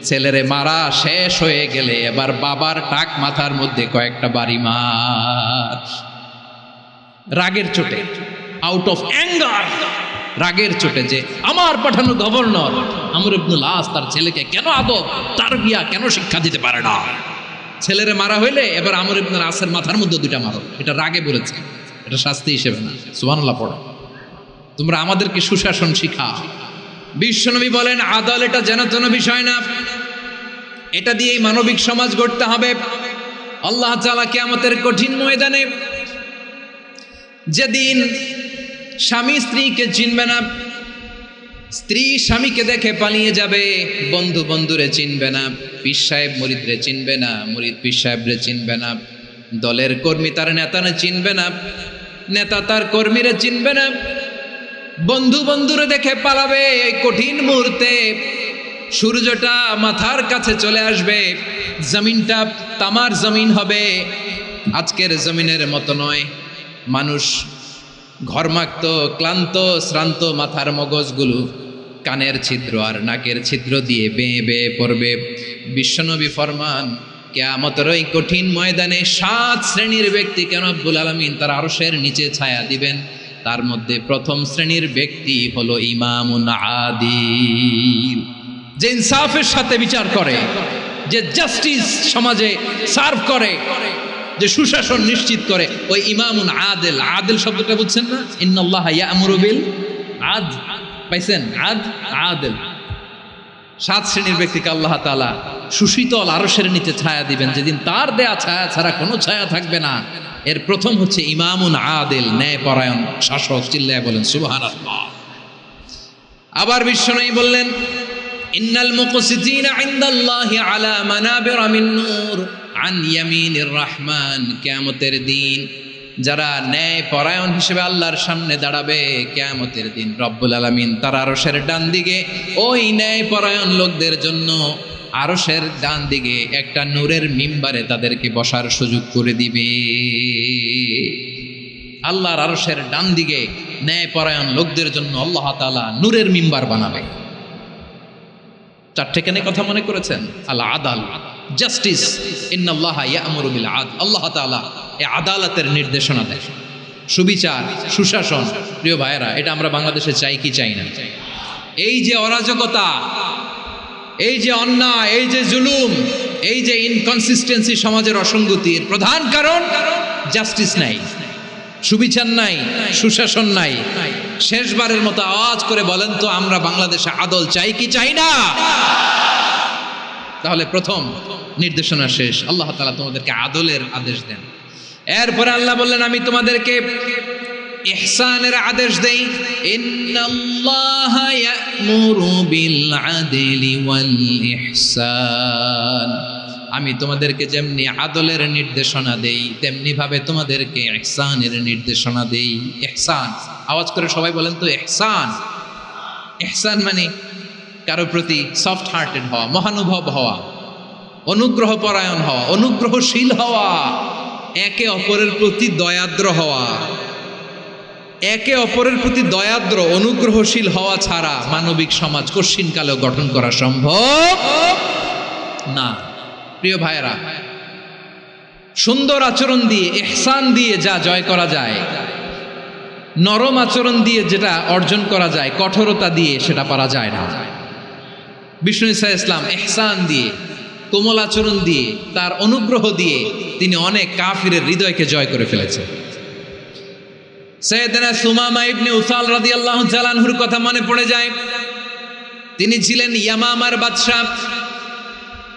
ছেলেরে মারা শেষ হয়ে গেলে এবার বাবার টাক মাথার মধ্যে কয়েকটা বাড়ি মার। রাগের চোটে, আউট অফ অ্যাঙ্গার রাগের চোটে যে আমার পাঠানো গভর্নর আমর ইবনুল আস তার ছেলেকে কেন আদব তারবিয়া কেন শিক্ষা দিতে পারে না। ছেলেরে মারা হইলে এবার আমর ইবনুল আসের মাথার মধ্যে দুইটা মারো, এটা রাগে বলেছে, এটা শাস্তি হিসেবে না। সুবহানাল্লাহ পড়ো। তোমরা আমাদেরকে সুশাসন শিখাও। বিশ্বনবী বলেন আদল এটা যেন তেন বিষয় না, এটা দিয়েই মানবিক সমাজ গড়তে হবে। আল্লাহ তাআলা কিয়ামতের কঠিন ময়দানে যেদিন স্বামী স্ত্রীকে চিনবে না, স্ত্রী স্বামীকে দেখে পালিয়ে যাবে, বন্ধু বন্ধুরে চিনবে না, পীর সাহেব মুরিদরে চিনবে না, মুরিদ পীর সাহেবরে চিনবে না, দলের কর্মী তার নেতারে চিনবে না, নেতা তার কর্মীরে চিনবে না, বন্ধু বন্ধুরে দেখে পালাবে। এই কঠিন মুহূর্তে সূর্যটা মাথার কাছে চলে আসবে, জমিনটা তামার জমিন হবে, আজকের জমিনের মতো নয়। মানুষ ঘর্মাক্ত ক্লান্ত শ্রান্ত মাথার মগজগুলো কানের ছিদ্র আর নাকের ছিদ্র দিয়ে বেয়ে বেয়ে পড়বে। বিশ্বনবী ফরমান কিয়ামতের ওই কঠিন ময়দানে 7 শ্রেণীর ব্যক্তিকে রব্বুল আলামিন তার আরশের নিচে ছায়া দিবেন। তার মধ্যে প্রথম শ্রেণীর ব্যক্তি হলো ইমামুন আদিল, যে ইনসাফের সাথে বিচার করে, যে জাস্টিস সমাজে সার্ভ করে, যে সুশাসন নিশ্চিত করে, ওই ইমামুন আদিল। আদিল শব্দটা বুঝছেন না? ইন্নাল্লাহা ইয়া'মুরু বিল আদল, পাইছেন? আদিল। 7 শ্রেণীর ব্যক্তিকে আল্লাহ তাআলা সুশীতল আরশের নিচে ছায়া দিবেন, যেদিন তার দেয়া ছায়া ছাড়া কোনো ছায়া থাকবে না। এর প্রথম হচ্ছে ইমামুন আদিল, ন্যায়পরায়ণ শাসক। চিল্লায় বলেন সুবহানাল্লাহ। আবার বিশ্বনবী বললেন ইন্নাল মুকসিতিনা ইনদাল্লাহি আলা মানাবির মিন নূর আন ইয়ামিনির রহমান। কিয়ামতের দিন যারা ন্যায়পরায়ণ হিসেবে আল্লাহর সামনে দাঁড়াবে, কিয়ামতের দিন রব্বুল আলামিন তার আরশের ডান দিকে ওই ন্যায়পরায়ণ লোকদের জন্য আরশের ডান দিকে একটা নূরের মিম্বারে তাদেরকে বসার সুযোগ করে দিবে। আল্লাহর আরশের ডান দিকে ন্যায়পরায়ণ লোকদের জন্য আল্লাহ তাআলা নূরের মিম্বার বানাবে। 4টে কেন কথা মনে করেছেন? আল আদাল, জাস্টিস। ইন্নাল্লাহা ইয়া'মুরু বিল আদল। আল্লাহ তাআলা এই আদালতের নির্দেশনা দেয়, সুবিচার, সুশাসন। প্রিয় ভাইয়েরা, এটা আমরা বাংলাদেশে চাই কি চাই না? এই যে অরাজকতা, এই যে অন্যায়, এই যে জুলুম, এই যে ইনকনসিস্টেন্সি সমাজের অসঙ্গতির প্রধান কারণ জাস্টিস নাই, সুবিচার নাই, সুশাসন নাই। শেষবারের মতো আওয়াজ করে বলেন তো, আমরা বাংলাদেশে আদল চাই কি চাই না? তাহলে প্রথম নির্দেশনা শেষ। আল্লাহ তাআলা তোমাদেরকে আদলের আদেশ দেন। এরপরে আল্লাহ বললেন আমি তোমাদেরকে ইহসানের আদেশ দেই। ইন্নাল্লাহা ইয়া'মুরু বিল আদলি ওয়াল ইহসান। আমি তোমাদেরকে যেমনি আদলের নির্দেশনা দেই, তেমনি ভাবে তোমাদেরকে ইহসানের নির্দেশনা দেই। ইহসান, আওয়াজ করে সবাই বলেন তো ইহসান। ইহসান মানে কারো প্রতি সফট হার্টেড হওয়া, মহানুভব হওয়া, অনুগ্রহ পরায়ণ হওয়া, অনুগ্রহশীল হওয়া, একে অপরের প্রতি দয়াদ্র হওয়া। একে অপরের প্রতি দয়াদ্র অনুগ্রহশীল হওয়া ছাড়া মানবিক সমাজ কশিনকালেও গঠন করা সম্ভব না। প্রিয় ভাইয়েরা, সুন্দর আচরণ দিয়ে, ইহসান দিয়ে যা জয় করা যায়, নরম আচরণ দিয়ে যেটা অর্জন করা যায়, কঠোরতা দিয়ে সেটা পারা যায় না। বিষ্ণু ঈসা ইসলাম ইহসান দিয়ে, কোমল আচরণ দিয়ে, তার অনুগ্রহ দিয়ে তিনি অনেক কাফিরের হৃদয়কে জয় করে ফেলেছেন। সাইয়েদনা সুমামা ইবনে উসাল রাদিয়াল্লাহু তাআলা আনহুর কথা মনে পড়ে যায়। তিনি ছিলেন ইয়ামামার বাদশা।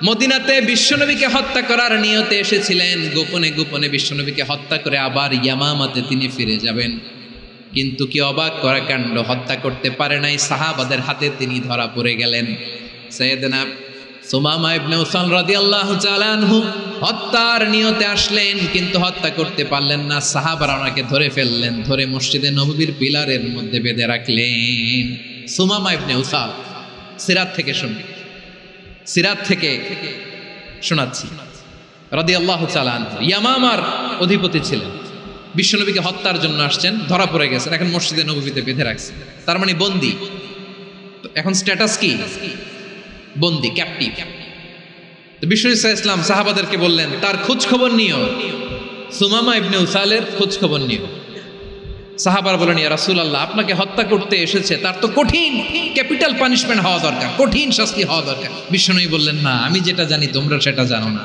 মদিনাতে বিশ্বনবীকে হত্যা করার নিয়তে এসেছিলেন। গোপনে গোপনে বিশ্বনবীকে হত্যা করে আবার ইয়ামামাতে তিনি ফিরে যাবেন। কিন্তু কি অবাক করা কাণ্ড, হত্যা করতে পারে নাই, সাহাবাদের হাতে তিনি ধরা পড়ে গেলেন। সাইয়েদনা সুমামা ইবনে উসাল রাদিয়াল্লাহু তাআলা আনহু হত্যার নিয়তে আসলেন, কিন্তু হত্যা করতে পারলেন না। সাহাবারা ওনাকে ধরে ফেললেন, ধরে মসজিদে নববীর পিলারের মধ্যে বেঁধে রাখলেন। সুমামা ইবনে উসাল, সিরাত থেকে শুনবি, সিরাত থেকে শোনাচ্ছি, রাদিয়াল্লাহু তাআলা আনহু ইয়ামামার অধিপতি ছিলেন। বিশ্বনবীকে হত্যার জন্য আসছেন, ধরা পড়ে গেছেন, এখন মসজিদে নববীতে বেঁধে রাখছে, তার মানে বন্দী। এখন স্ট্যাটাস কি? বন্দী, ক্যাপটিভ। তো বিষ্ণু ঈসা ইসলাম সাহাবাদেরকে বললেন তার খোঁজ খবর নিও, সুমামা ইবনে উসালের খোঁজ খবর নিও। সাহাবারা বলেন, ইয়া রাসূলুল্লাহ, আপনাকে হত্যা করতে এসেছে, তার তো কঠিন ক্যাপিটাল পানিশমেন্ট হওয়া দরকার, কঠিন শাস্তি হওয়া দরকার। বিশ্বনবী বললেন, না, আমি যেটা জানি তোমরা সেটা জানো না,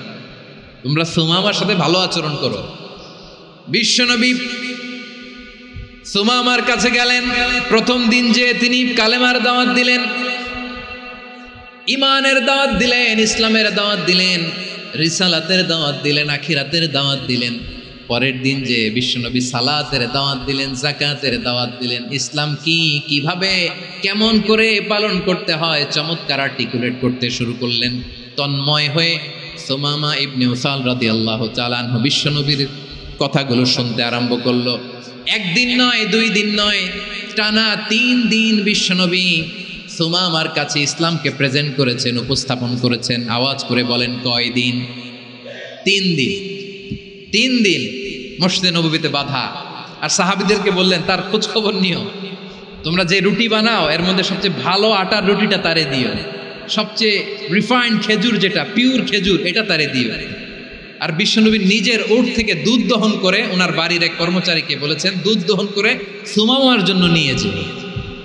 তোমরা সুমামার সাথে ভালো আচরণ করো। বিশ্বনবী সুমামার কাছে গেলেন। প্রথম দিন যে তিনি কালেমার দাওয়াত দিলেন, ইমানের দাওয়াত দিলেন, ইসলামের দাওয়াত দিলেন, রিসালাতের দাওয়াত দিলেন, আখিরাতের দাওয়াত দিলেন। পরের দিন যে বিশ্বনবী সালাতের দাওয়াত দিলেন, যাকাতের দাওয়াত দিলেন, ইসলাম কি, কিভাবে, কেমন করে পালন করতে হয় চমৎকার আর্টিকুলেট করতে শুরু করলেন। তন্ময় হয়ে সুমামা ইবনে উসাল রাদিয়াল্লাহু তাআলা আনহু বিশ্বনবীর কথাগুলো শুনতে আরম্ভ করলো। একদিন নয়, 2 দিন নয়, টানা 3 দিন বিশ্বনবী সুমামার কাছে ইসলামকে প্রেজেন্ট করেছেন, উপস্থাপন করেছেন। আওয়াজ করে বলেন, কয় দিন? 3 দিন। 3 দিন মসজিদে নববীতে বাধা। আর সাহাবীদেরকে বললেন, তার খোঁজ খবর নিও, তোমরা যে রুটি বানাও এর মধ্যে সবচেয়ে ভালো আটার রুটিটা তারে দিও, সবচেয়ে রিফাইন্ড খেজুর, যেটা পিওর খেজুর, এটা তারে দিও। আর বিশ্বনবী নিজের উট থেকে দুধ দহন করে ওনার বাড়ির এক কর্মচারীকে বলেছেন, দুধ দহন করে সুমামার জন্য নিয়ে যাবে।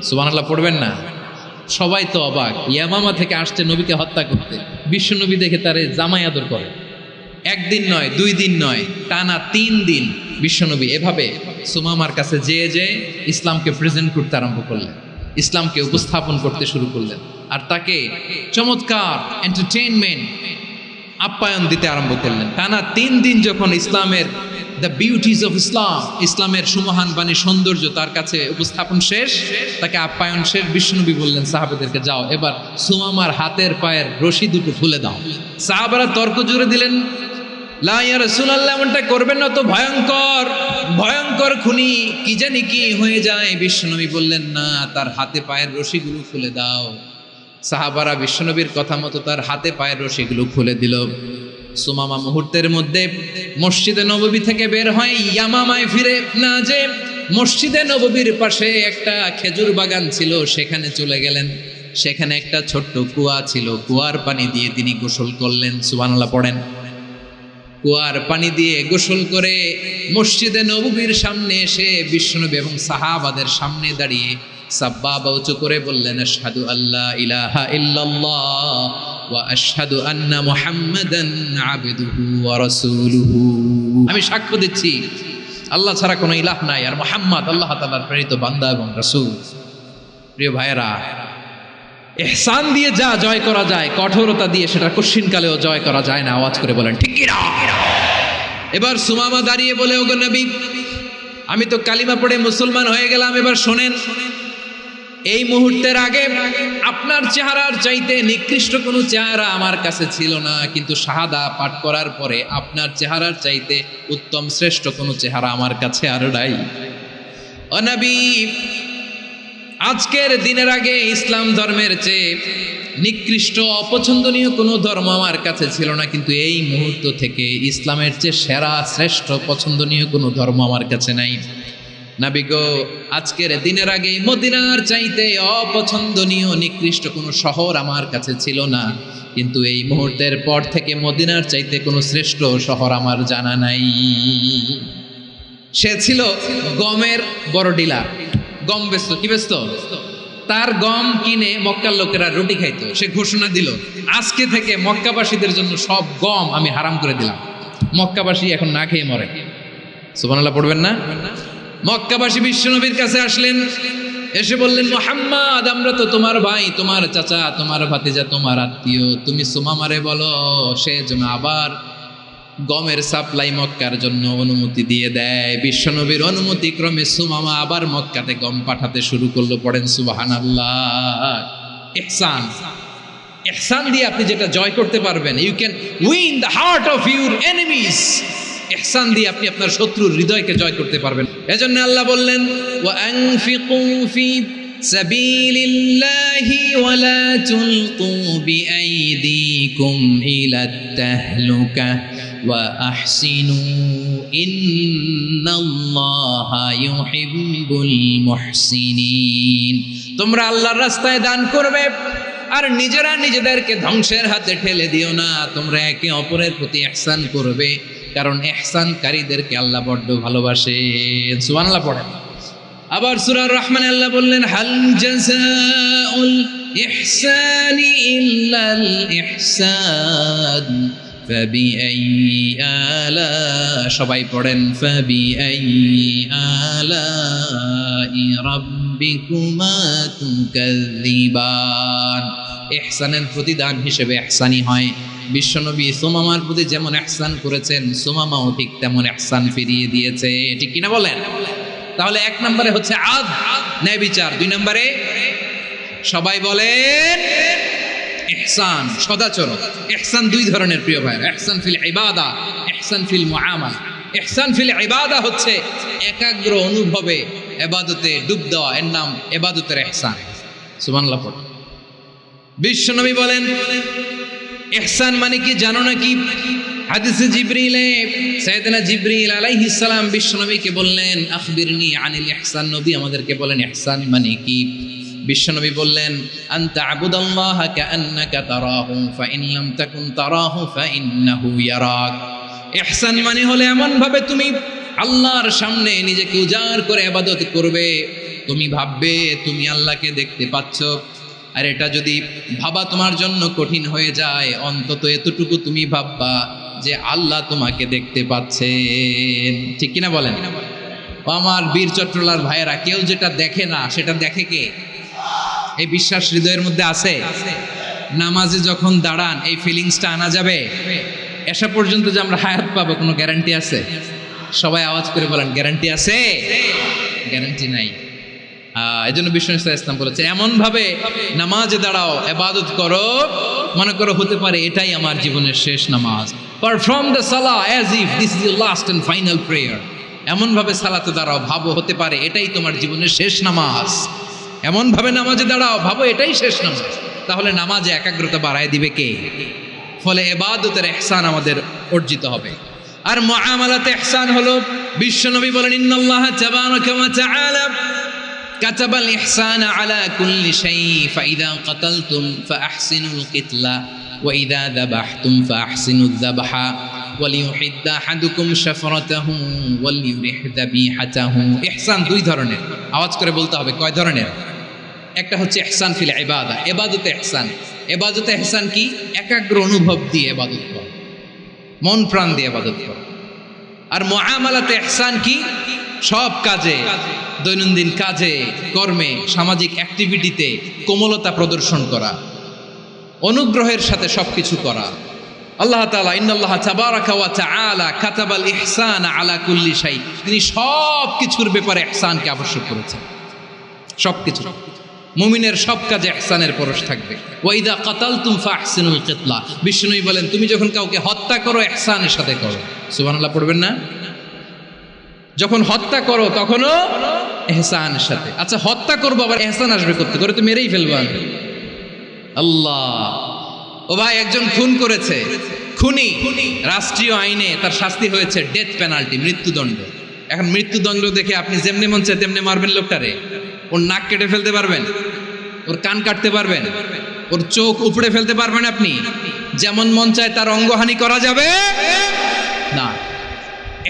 সুবহানাল্লাহ পড়বেন না? সবাই তো অবাক, ইয়ামামা থেকে আসছে নবীকে হত্যা করতে, বিশ্বনবী দেখে তারে জামাই আদর করে। 1 দিন নয়, 2 দিন নয়, টানা 3 দিন বিশ্বনবী এভাবে সুমামার কাছে যেয়ে ইসলামকে প্রেজেন্ট করতে আরম্ভ করলেন, ইসলামকে উপস্থাপন করতে শুরু করলেন। আর তাকে চমৎকার এন্টারটেইনমেন্ট, আপ্যায়ন দিতে আরম্ভ করলেন। টানা 3 দিন যখন ইসলামের দ্য বিউটিজ অফ ইসলাম, ইসলামের সুমহান বাণী, সৌন্দর্য তার কাছে উপস্থাপন শেষ, তাকে আপ্যায়ন শেষ, বিশ্বনবী বললেন সাহাবাদেরকে, যাও এবার সুমামার হাতের পায়ের রশি দুটো খুলে দাও। সাহাবারা তর্ক জুড়ে দিলেন, লা ইয়া রাসূলুল্লাহ, এমনটা করবেন না, তো ভয়ঙ্কর ভয়ঙ্কর খুনি, কি জানি কি হয়ে যায়। বিশ্বনবী বললেন, না, তার হাতে পায়ের রশিগুলো খুলে দাও। সাহাবারা বিশ্বনবীর কথা মতো তার হাতে পায়ের রশিগুলো খুলে দিল। সুমামা মুহূর্তের মধ্যে মসজিদে নববী থেকে বের হয়, ইয়ামামায় ফিরে না যে মসজিদে নববীর পাশে একটা খেজুর বাগান ছিল, সেখানে চলে গেলেন। সেখানে একটা ছোট্ট কুয়া ছিল, কুয়ার পানি দিয়ে তিনি গোসল করলেন। সুবহানাল্লাহ পড়েন। কুয়ার পানি দিয়ে গোসল করে মসজিদে নববীর সামনে এসে বিশ্বনবী এবং সাহাবাদের সামনে দাঁড়িয়ে সাব্বাবা উঁচু করে বললেন, আশহাদু আল্লা ইলাহা ইল্লাল্লাহ ওয়া আশহাদু আন্না মুহাম্মাদান আবদুহু ওয়া রাসূলুহু। আমি সাক্ষ্য দিচ্ছি আল্লাহ ছাড়া কোনো ইলাহ নাই, আর মুহাম্মদ আল্লাহ তাআলার প্রেরিত বান্দা এবং রাসূল। প্রিয় ভাইয়েরা, ইহসান দিয়ে যা জয় করা যায়, কঠোরতা দিয়ে সেটা কঠিনকালেও জয় করা যায় না। আওয়াজ করে বলেন, ঠিক কি না? এবার সুমামা দাঁড়িয়ে বলে, ওগো নবী, আমি তো কালিমা পড়ে মুসলমান হয়ে গেলাম, এবার শোনেন, এই মুহূর্তের আগে আপনার চেহারার চাইতে নিকৃষ্ট কোনো চেহারা আমার কাছে ছিল না, কিন্তু শাহাদা পাঠ করার পরে আপনার চেহারার চাইতে উত্তম শ্রেষ্ঠ কোনো চেহারা আমার কাছে আর নাই। ও নবী, আজকের দিনের আগে ইসলাম ধর্মের চেয়ে নিকৃষ্ট অপছন্দনীয় কোনো ধর্ম আমার কাছে ছিল না, কিন্তু এই মুহূর্ত থেকে ইসলামের চেয়ে সেরা শ্রেষ্ঠ পছন্দনীয় কোনো ধর্ম আমার কাছে নাই। নবী গো, আজকের দিনের আগে মদিনার চাইতে অপছন্দনীয় নিকৃষ্ট কোনো শহর আমার কাছে ছিল না, কিন্তু এই মুহূর্তের পর থেকে মদিনার চাইতে কোনো শ্রেষ্ঠ শহর আমার জানা নাই। সে ছিল গমের বড় ডিলার, গম বেচতো। কি বেচতো? তার গম কিনে মক্কার লোকেরা রুটি খাইতো। সে ঘোষণা দিল, আজকে থেকে মক্কাবাসীদের জন্য সব গম আমি হারাম করে দিলাম, মক্কাবাসী এখন না খেয়ে মরে। সুবহানাল্লাহ পড়বেন না? মক্কাবাসী বিশ্বনবীর কাছে আসলেন, এসে বললেন, মুহাম্মদ, আমরা তো তোমার ভাই, তোমার চাচা, তোমার ভাতিজা, তোমার আত্মীয়, তুমি সুমামারে বলো সে যেন আবার গমের সাপ্লাই মক্কার জন্য অনুমতি দিয়ে দেয়। বিশ্বনবীর অনুমতি ক্রমে সুমামা আবার মক্কাতে গম পাঠাতে শুরু করলো। পড়েন সুবহানাল্লাহ। ইহসান, ইহসান দিয়ে আপনি যেটা জয় করতে পারবেন, you can win the heart of your enemies. ইহসান দিয়ে আপনি আপনার শত্রুর হৃদয়কে জয় করতে পারবেন। এজন্য আল্লাহ বললেন, ওয়া আনফিকু ফি সাবিলিল্লাহি ওয়া লা তুলকু বিআইদিকুম ইলাত তাহলুকা ওয়া আহসিনু ইন্নাল্লাহা ইউহিব্বুল মুহসিনিন। তোমরা আল্লাহর রাস্তায় দান করবে আর নিজেরা নিজেদেরকে ধ্বংসের হাতে ঠেলে দিও না। তোমরা একে অপরের প্রতি ইহসান করবে, কারণ ইহসানকারীদেরকে আল্লাহ বড্ড ভালোবাসেন। সুবহানাল্লাহ পড়েন। আবার সূরা রহমানে আল্লাহ বললেন হাল জাযাউল ইহসানি ইল্লাল ইহসান ফাবিআইয়ি আলা, সবাই পড়েন ফাবিআইয়ি আলাই রাব্বিকুমা তুকাযযিবান। ইহসানের প্রতিদান হিসেবে ইহসানি হয়। বিশ্বনবী সুমামার প্রতি যেমন ইহসান করেছেন, সুমামাও ঠিক তেমন ইহসান ফিরিয়ে দিয়েছে। ঠিক কিনা বলেন? তাহলে এক নম্বরে হচ্ছে ন্যায় বিচার, দুই নম্বরে সবাই বলেন ইহসান, সদাচরণ। ইহসান দুই ধরনের প্রিয় ভাইরা, ইহসান ফিল ইবাদা, ইহসান ফিল মুআমালা। ইহসান ফিল ইবাদা হচ্ছে একাগ্র অনুভবে ইবাদতে ডুব দেওয়া, এর নাম ইবাদতের ইহসান। সুবহানাল্লাহ পড়ো। বিশ্বনবী বলেন ইহসান মানে কি জানো নাকি? হাদিসে জিবরিলে সাইয়েদনা জিবরিল আলাইহিস সালাম বিশ্বনবীকে বললেন আখবিরনি আনিল ইহসান, নবী আমাদেরকে বলেন ইহসান মানে কি? বিশ্বনবী বললেন আনতা আবুদাল্লাহা কাআন্নাকা তারাহু ফাইন লাম তাকুন তারাহু ফাইন্নাহু ইয়ারাক। ইহসান মানে হলো এমন ভাবে তুমি আল্লাহর সামনে নিজেকে উজাড় করে ইবাদত করবে, তুমি ভাববে তুমি আল্লাহকে দেখতে পাচ্ছ। আর এটা যদি ভাবা তোমার জন্য কঠিন হয়ে যায়, অন্তত এতটুকু তুমি ভাববা যে আল্লাহ তোমাকে দেখতে পাচ্ছেন। ঠিক কিনা বলেন? আমার বীর চট্টলার ভাইয়েরা, কেউ যেটা দেখে না সেটা দেখে কে? এই বিশ্বাস হৃদয়ের মধ্যে আছে? নামাজে যখন দাঁড়ান এই ফিলিংসটা আনা যাবে? এসা পর্যন্ত যে আমরা হায়াত পাবো কোনো গ্যারান্টি আছে? সবাই আওয়াজ করে বলেন গ্যারান্টি আছে? গ্যারান্টি নাই। এই জন্য বিষ্ণু ইসলাম বলেছে এমন ভাবে নামাজে দাঁড়াও, ইবাদত করো, মনে করো হতে পারে এটাই আমার জীবনের শেষ নামাজ। পারফর্ম দ্য সালাহ as if this is your last and final prayer. এমন ভাবে সালাতে দাঁড়াও, ভাবো হতে পারে এটাই তোমার জীবনের শেষ নামাজ। এমন ভাবে নামাজে দাঁড়াও, ভাবো এটাই শেষ নামাজ। তাহলে নামাজে একাগ্রতা বাড়ায় দিবে কে? ফলে ইবাদতের ইহসান আমাদের অর্জিত হবে। আর মুআমালাতে ইহসান হলো, বিশ্বনবী বলেন ইন্নাল্লাহা তাবারাকা ওয়া তাআলা কাতাবাল ইহসানা আলা কুল্লি শাই ফাইদা কাতালতুম ফাআহসিনুল কিতলা ওয়া ইযা যাবাহতুম ফাআহসিনুয যাবহা ওয়ালিউহিদ্দা আহাদুকুম শাফরাতাহু ওয়ালিউরিহ যাবিহাতাহু। ইহসান দুই ধরনের, আওয়াজ করে বলতে হবে কয় ধরনের? একটা হচ্ছে ইহসান ফিল ইবাদা, ইবাদতে ইহসান। ইবাদতে ইহসান কি? একাগ্র অনুভব দিয়ে ইবাদত করা, মন প্রাণ দিয়ে ইবাদত করা। আর মুআমালাতে ইহসান কি? সব কাজে, দৈনন্দিন কাজে, কর্মে, সামাজিক অ্যাক্টিভিটিতে কোমলতা প্রদর্শন করা, অনুগ্রহের সাথে সবকিছু করা। আল্লাহ তাআলা ইন্নাল্লাহা তাবারাকা ওয়া তাআলা কাতাবাল ইহসানা আলা কুল্লি শাই, তিনি সব কিছুর ব্যাপারে ইহসানকে আবশ্যক করেছেন। সবকিছু, মুমিনের সব কাজে ইহসানের পরশ থাকবে। ওয়া ইযা কাতালতুম ফাহসিনুল কিতলা, বিষ্ণুই বলেন তুমি যখন কাউকে হত্যা করো ইহসানের সাথে করো। সুবহানাল্লাহ পড়বেন না? যখন হত্যা করো তখনও ইহসানের সাথে। আচ্ছা হত্যা করবো আবার ইহসান আসবে করতে করে, তো মেরেই ফেলবো আমি। আল্লাহ, ও ভাই একজন খুন করেছে, খুনি, রাষ্ট্রীয় আইনে তার শাস্তি হয়েছে ডেথ পেনাল্টি, মৃত্যুদণ্ড। এখন মৃত্যুদণ্ড দেখে আপনি যেমনি মন চায় তেমনি মারবেন লোকটারে? ওর নাক কেটে ফেলতে পারবেন? ওর কান কাটতে পারবেন? ওর চোখ উপড়ে ফেলতে পারবেন আপনি? যেমন মন চায় তার অঙ্গহানি করা যাবে না।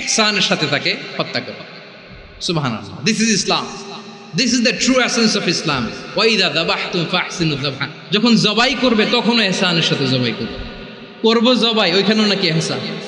ইহসানের সাথে তাকে হত্যা করা। সুবহানাল্লাহ, this is Islam, this is the true essence of Islam. ওয়া ইযা যাবাহতুম ফাহসিনুয যাবহা, যখন জবাই করবে তখনও ইহসানের সাথে জবাই করবে। করবো জবাই, ওইখানেও নাকি ইহসান।